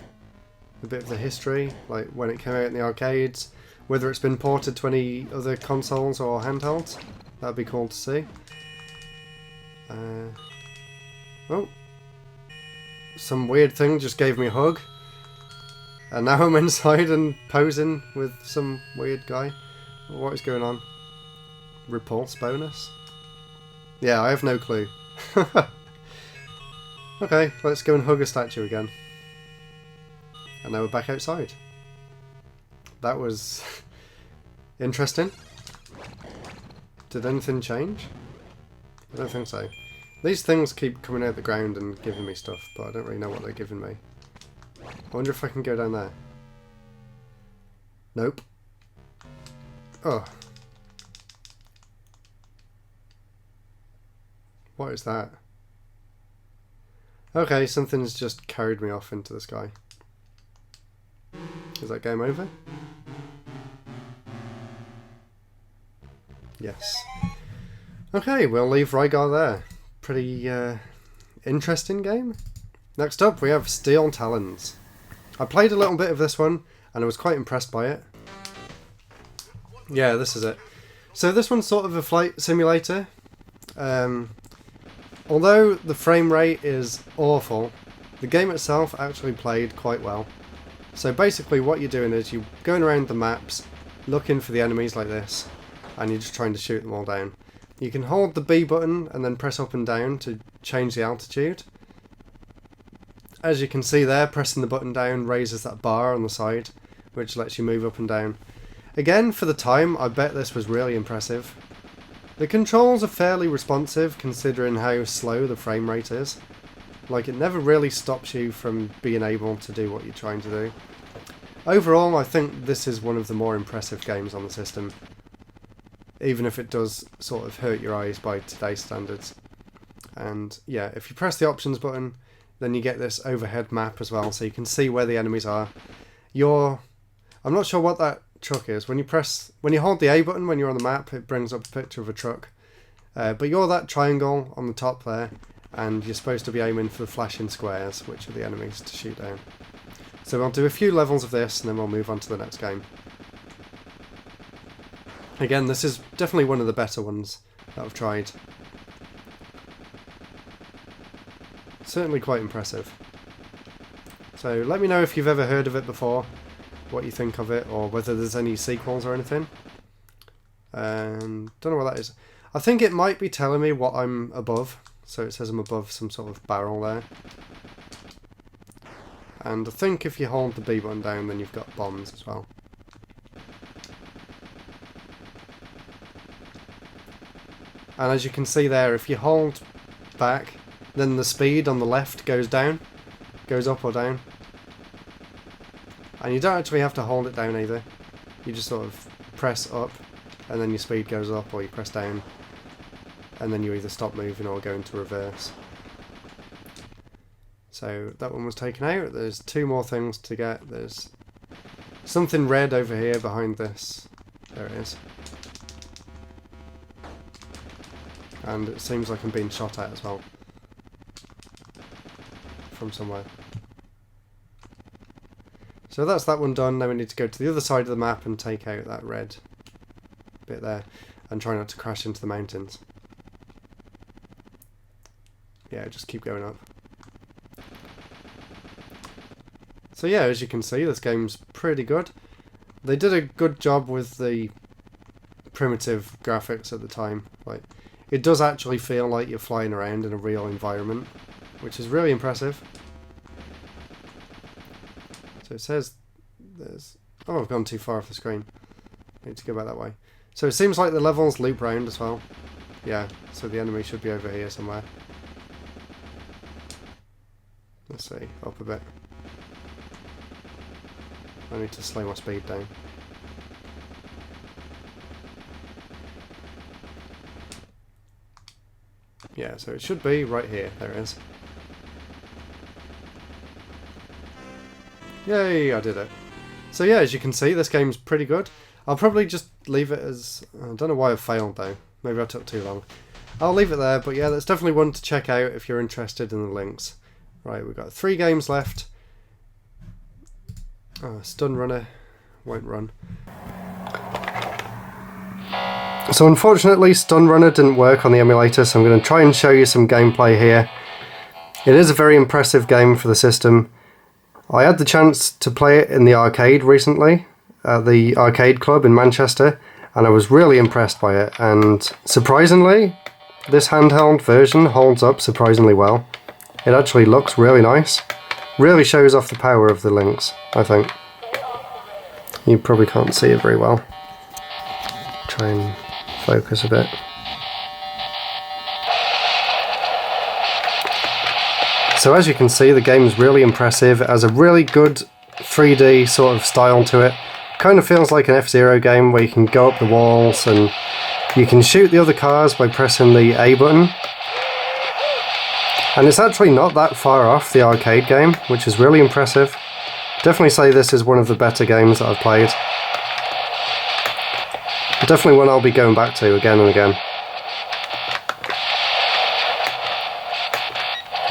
A bit of the history, like when it came out in the arcades, whether it's been ported to any other consoles or handhelds. That'd be cool to see. Oh. Some weird thing just gave me a hug. And now I'm inside and posing with some weird guy. What is going on? Repulse bonus? Yeah, I have no clue. Okay, let's go and hug a statue again. And now we're back outside. That was interesting. Did anything change? I don't think so. These things keep coming out the ground and giving me stuff, but I don't really know what they're giving me. I wonder if I can go down there. Nope. Oh. What is that? Okay, something's just carried me off into the sky. Is that game over? Yes. Okay, we'll leave Rygar there. Pretty interesting game. Next up we have S.T.U.N Talons. I played a little bit of this one and I was quite impressed by it. Yeah, this is it. So this one's sort of a flight simulator. Although the frame rate is awful, the game itself actually played quite well. So basically what you're doing is you're going around the maps looking for the enemies like this, and you're just trying to shoot them all down. You can hold the B button and then press up and down to change the altitude. As you can see there, pressing the button down raises that bar on the side, which lets you move up and down. Again, for the time, I bet this was really impressive. The controls are fairly responsive considering how slow the frame rate is. Like, it never really stops you from being able to do what you're trying to do. Overall, I think this is one of the more impressive games on the system. Even if it does sort of hurt your eyes by today's standards. And yeah, if you press the options button, then you get this overhead map as well, so you can see where the enemies are. I'm not sure what that truck is. When you hold the A button when you're on the map, it brings up a picture of a truck. But you're that triangle on the top there, and you're supposed to be aiming for the flashing squares, which are the enemies to shoot down. So we'll do a few levels of this, and then we'll move on to the next game. Again, this is definitely one of the better ones that I've tried. Certainly quite impressive. So let me know if you've ever heard of it before, what you think of it, or whether there's any sequels or anything. Don't know what that is. I think it might be telling me what I'm above, so it says I'm above some sort of barrel there. And I think if you hold the B button down, then you've got bombs as well. And as you can see there, if you hold back, then the speed on the left goes down, goes up or down. And you don't actually have to hold it down either. You just sort of press up, and then your speed goes up, or you press down, and then you either stop moving or go into reverse. So that one was taken out. There's two more things to get. There's something red over here behind this. There it is. And it seems like I'm being shot at as well. From somewhere. So that's that one done. Now we need to go to the other side of the map and take out that red bit there. And try not to crash into the mountains. Yeah, just keep going up. So yeah, as you can see, this game's pretty good. They did a good job with the primitive graphics at the time. Like, it does actually feel like you're flying around in a real environment, which is really impressive. So it says there's... Oh, I've gone too far off the screen. I need to go back that way. So it seems like the levels loop round as well. Yeah, so the enemy should be over here somewhere. Let's see, up a bit. I need to slow my speed down. Yeah, so it should be right here. There it is. Yay, I did it. So yeah, as you can see, this game's pretty good. I'll probably just leave it as... I don't know why I failed though. Maybe I took too long. I'll leave it there, but yeah, that's definitely one to check out if you're interested in the Lynx. Right, we've got 3 games left. S.T.U.N Runner won't run. So unfortunately, S.T.U.N Runner didn't work on the emulator, so I'm going to try and show you some gameplay here. It is a very impressive game for the system. I had the chance to play it in the arcade recently, at the arcade club in Manchester, and I was really impressed by it, and surprisingly, this handheld version holds up surprisingly well. It actually looks really nice. Really shows off the power of the Lynx, I think. You probably can't see it very well. Try and focus a bit. So as you can see, the game's really impressive. It has a really good 3D sort of style to it. Kind of feels like an F-Zero game where you can go up the walls and you can shoot the other cars by pressing the A button. And it's actually not that far off the arcade game, which is really impressive. Definitely say this is one of the better games that I've played. Definitely one I'll be going back to again and again.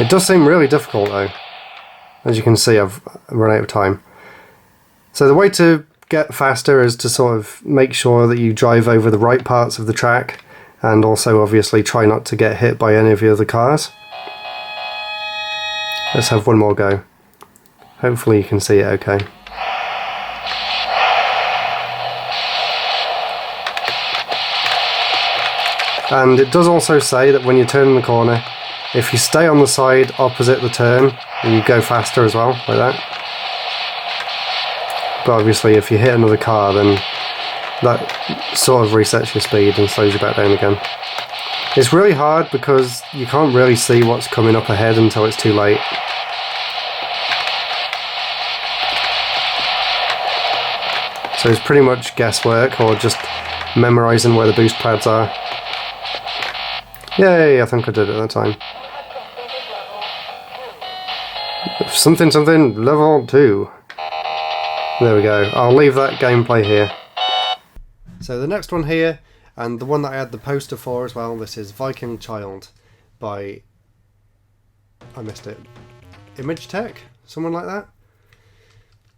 It does seem really difficult though. As you can see, I've run out of time. So the way to get faster is to sort of make sure that you drive over the right parts of the track, and also obviously try not to get hit by any of the other cars. Let's have one more go. Hopefully you can see it okay. And it does also say that when you turn the corner, if you stay on the side opposite the turn, you go faster as well, like that. But obviously if you hit another car, then that sort of resets your speed and slows you back down again. It's really hard because you can't really see what's coming up ahead until it's too late. So it's pretty much guesswork or just memorising where the boost pads are. Yay, I think I did it that time. Something something level 2. There we go. I'll leave that gameplay here. So the next one here, and the one that I had the poster for as well, this is Viking Child by... I missed it. Image Tech? Someone like that?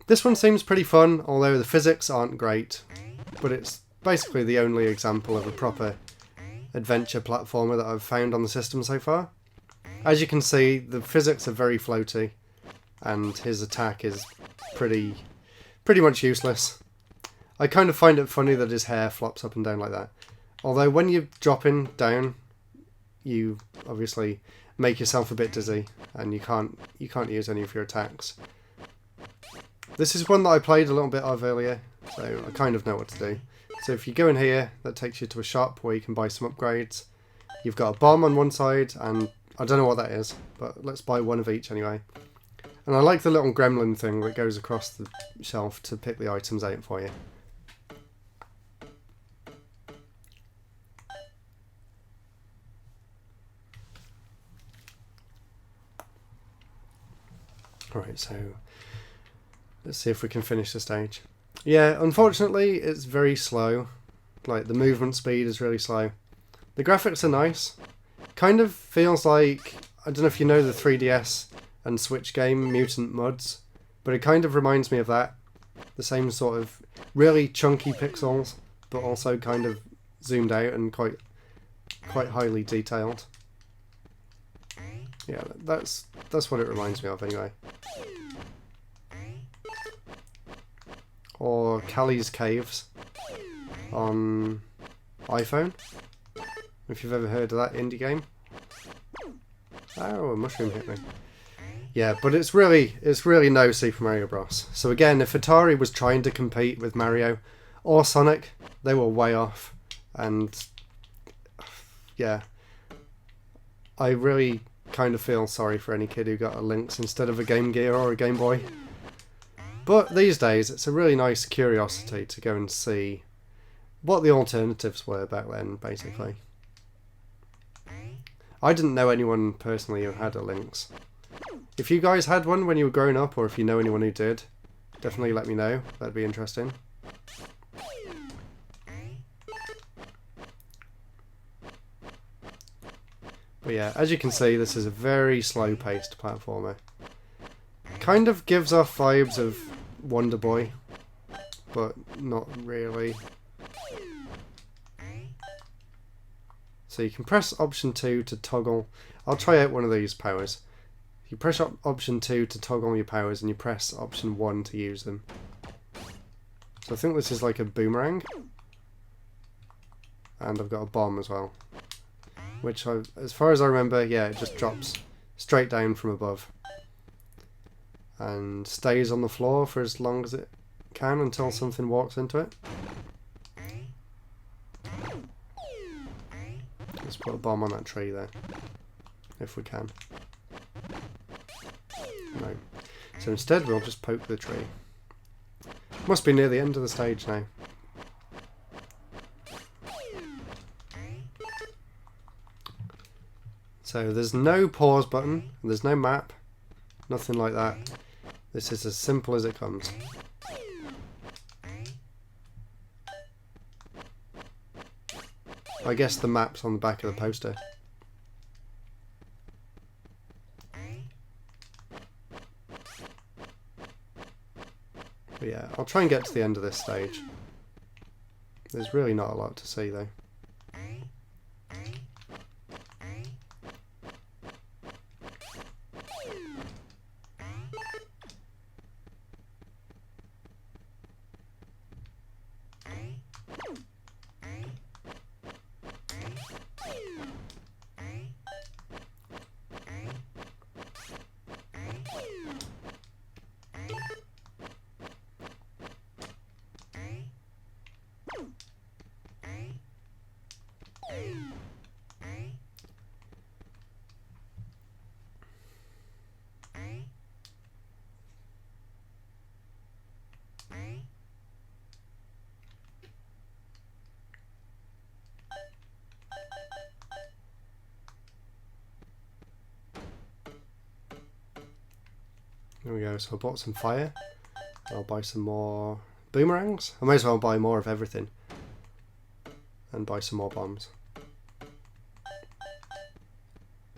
This one seems pretty fun, although the physics aren't great, but it's basically the only example of a proper adventure platformer that I've found on the system so far. As you can see, the physics are very floaty, and his attack is pretty much useless. I kind of find it funny that his hair flops up and down like that. Although when you're dropping down, you obviously make yourself a bit dizzy, and you can't use any of your attacks. This is one that I played a little bit of earlier, so I kind of know what to do. So if you go in here, that takes you to a shop where you can buy some upgrades. You've got a bomb on one side, and I don't know what that is, but let's buy one of each anyway. And I like the little gremlin thing that goes across the shelf to pick the items out for you. Alright, so let's see if we can finish the stage. Yeah, unfortunately it's very slow. Like, the movement speed is really slow. The graphics are nice. Kind of feels like, I don't know if you know the 3DS and Switch game Mutant Mudds, but it kind of reminds me of that. The same sort of really chunky pixels, but also kind of zoomed out and quite highly detailed. Yeah, that's what it reminds me of anyway. Or Callie's Caves on iPhone, if you've ever heard of that indie game. Oh, a mushroom hit me. Yeah, but it's really no Super Mario Bros. So again, if Atari was trying to compete with Mario or Sonic, they were way off. And yeah, I really kind of feel sorry for any kid who got a Lynx instead of a Game Gear or a Game Boy. But these days, it's a really nice curiosity to go and see what the alternatives were back then, basically. I didn't know anyone personally who had a Lynx. If you guys had one when you were growing up, or if you know anyone who did, definitely let me know. That'd be interesting. But yeah, as you can see, this is a very slow-paced platformer. Kind of gives off vibes of Wonder Boy, but not really. So you can press option 2 to toggle. I'll try out one of these powers. You press option 2 to toggle your powers, and you press option 1 to use them. So I think this is like a boomerang. And I've got a bomb as well. Which, as far as I remember, yeah, it just drops straight down from above. And stays on the floor for as long as it can until something walks into it. Let's put a bomb on that tree there, if we can. No. So instead we'll just poke the tree. Must be near the end of the stage now. So there's no pause button, there's no map, nothing like that. This is as simple as it comes. I guess the map's on the back of the poster. But yeah, I'll try and get to the end of this stage. There's really not a lot to see though. There we go, so I bought some fire. I'll buy some more boomerangs. I may as well buy more of everything. And buy some more bombs.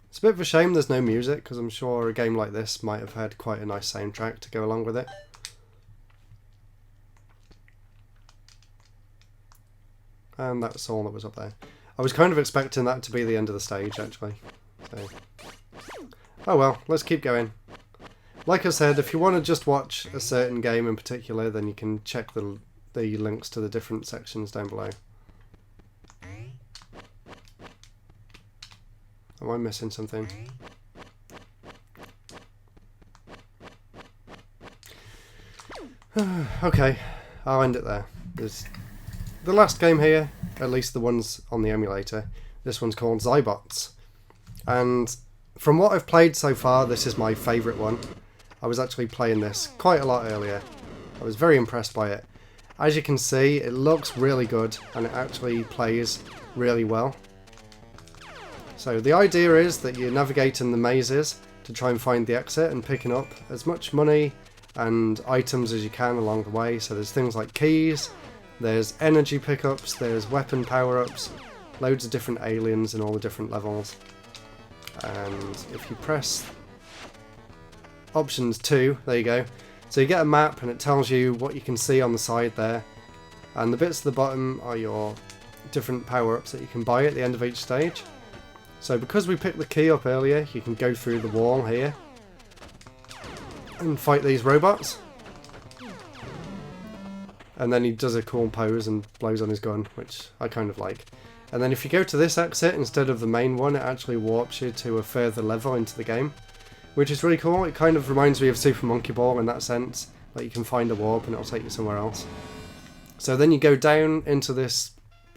It's a bit of a shame there's no music, because I'm sure a game like this might have had quite a nice soundtrack to go along with it. And that's all that was up there. I was kind of expecting that to be the end of the stage, actually. So. Oh well, let's keep going. Like I said, if you want to just watch a certain game in particular, then you can check the links to the different sections down below. Am I missing something? Okay, I'll end it there. There's the last game here, at least the ones on the emulator. This one's called Xybots. And from what I've played so far, this is my favourite one. I was actually playing this quite a lot earlier. I was very impressed by it. As you can see, it looks really good and it actually plays really well. So the idea is that you're navigating the mazes to try and find the exit and picking up as much money and items as you can along the way. So there's things like keys, there's energy pickups, there's weapon power-ups, loads of different aliens in all the different levels. And if you press options 2, there you go. So you get a map and it tells you what you can see on the side there. And the bits at the bottom are your different power-ups that you can buy at the end of each stage. So because we picked the key up earlier, you can go through the wall here and fight these robots. And then he does a cool pose and blows on his gun, which I kind of like. And then if you go to this exit instead of the main one, it actually warps you to a further level into the game, which is really cool. It kind of reminds me of Super Monkey Ball in that sense. Like you can find a warp and it'll take you somewhere else. So then you go down into this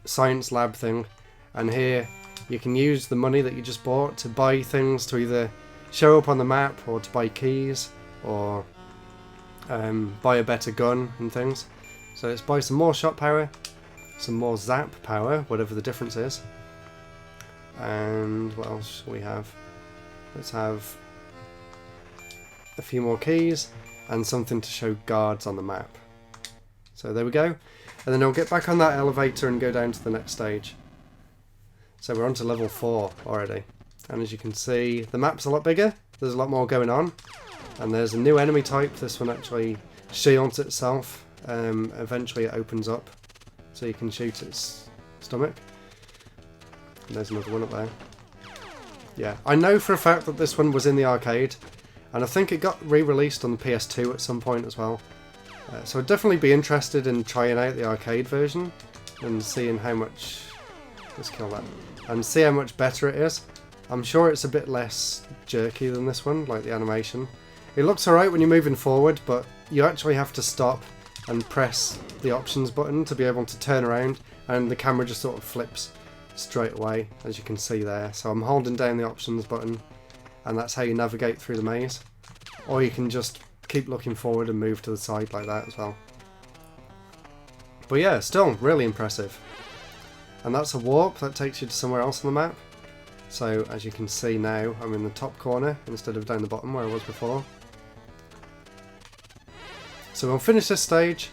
science lab thing, and here you can use the money that you just bought to buy things to either show up on the map or to buy keys or buy a better gun and things. So let's buy some more shot power, some more zap power, whatever the difference is. And what else shall we have? Let's have a few more keys. and something to show guards on the map. So there we go. And then I'll get back on that elevator and go down to the next stage. So we're on to level 4 already. And as you can see, the map's a lot bigger. There's a lot more going on. And there's a new enemy type. This one actually shields itself. Eventually it opens up so you can shoot its stomach. And there's another one up there. Yeah, I know for a fact that this one was in the arcade. And I think it got re-released on the PS2 at some point as well. So I'd definitely be interested in trying out the arcade version and seeing how much... Let's kill that. And see how much better it is. I'm sure it's a bit less jerky than this one, like the animation. It looks alright when you're moving forward, but you actually have to stop and press the options button to be able to turn around, and the camera just sort of flips straight away, as you can see there. So I'm holding down the options button, and that's how you navigate through the maze. Or you can just keep looking forward and move to the side like that as well. But yeah, still really impressive. And that's a warp that takes you to somewhere else on the map. So as you can see now, I'm in the top corner instead of down the bottom where I was before. So we'll finish this stage,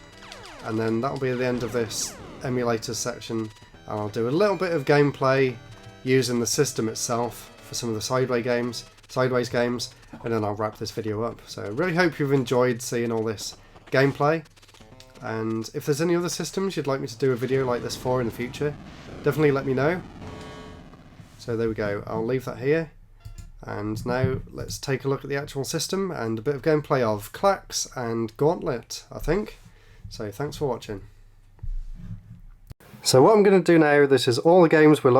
and then that'll be the end of this emulator section. And I'll do a little bit of gameplay using the system itself for some of the sideways games, and then I'll wrap this video up. So I really hope you've enjoyed seeing all this gameplay. And if there's any other systems you'd like me to do a video like this for in the future, definitely let me know. So there we go, I'll leave that here. And now let's take a look at the actual system and a bit of gameplay of KLAX and Gauntlet, I think. So thanks for watching. So what I'm going to do now, this is all the games we've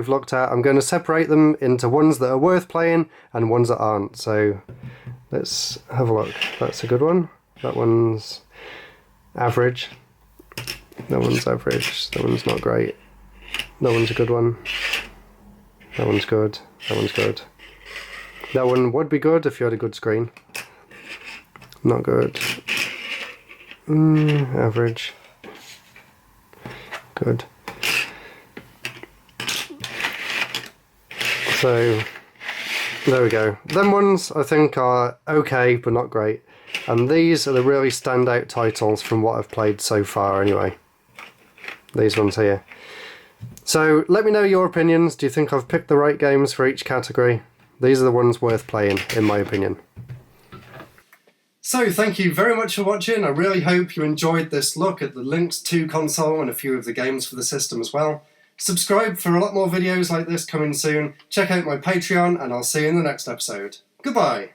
looked at. I'm going to separate them into ones that are worth playing and ones that aren't. So let's have a look. That's a good one. That one's average. That one's average. That one's not great. That one's a good one. That one's good. That one's good. That one would be good if you had a good screen. Not good. Average. Good. So there we go. Them ones I think are okay but not great. And these are the really standout titles from what I've played so far anyway. These ones here. So let me know your opinions. Do you think I've picked the right games for each category? These are the ones worth playing, in my opinion. So thank you very much for watching. I really hope you enjoyed this look at the Lynx 2 console and a few of the games for the system as well. Subscribe for a lot more videos like this coming soon. Check out my Patreon, and I'll see you in the next episode. Goodbye!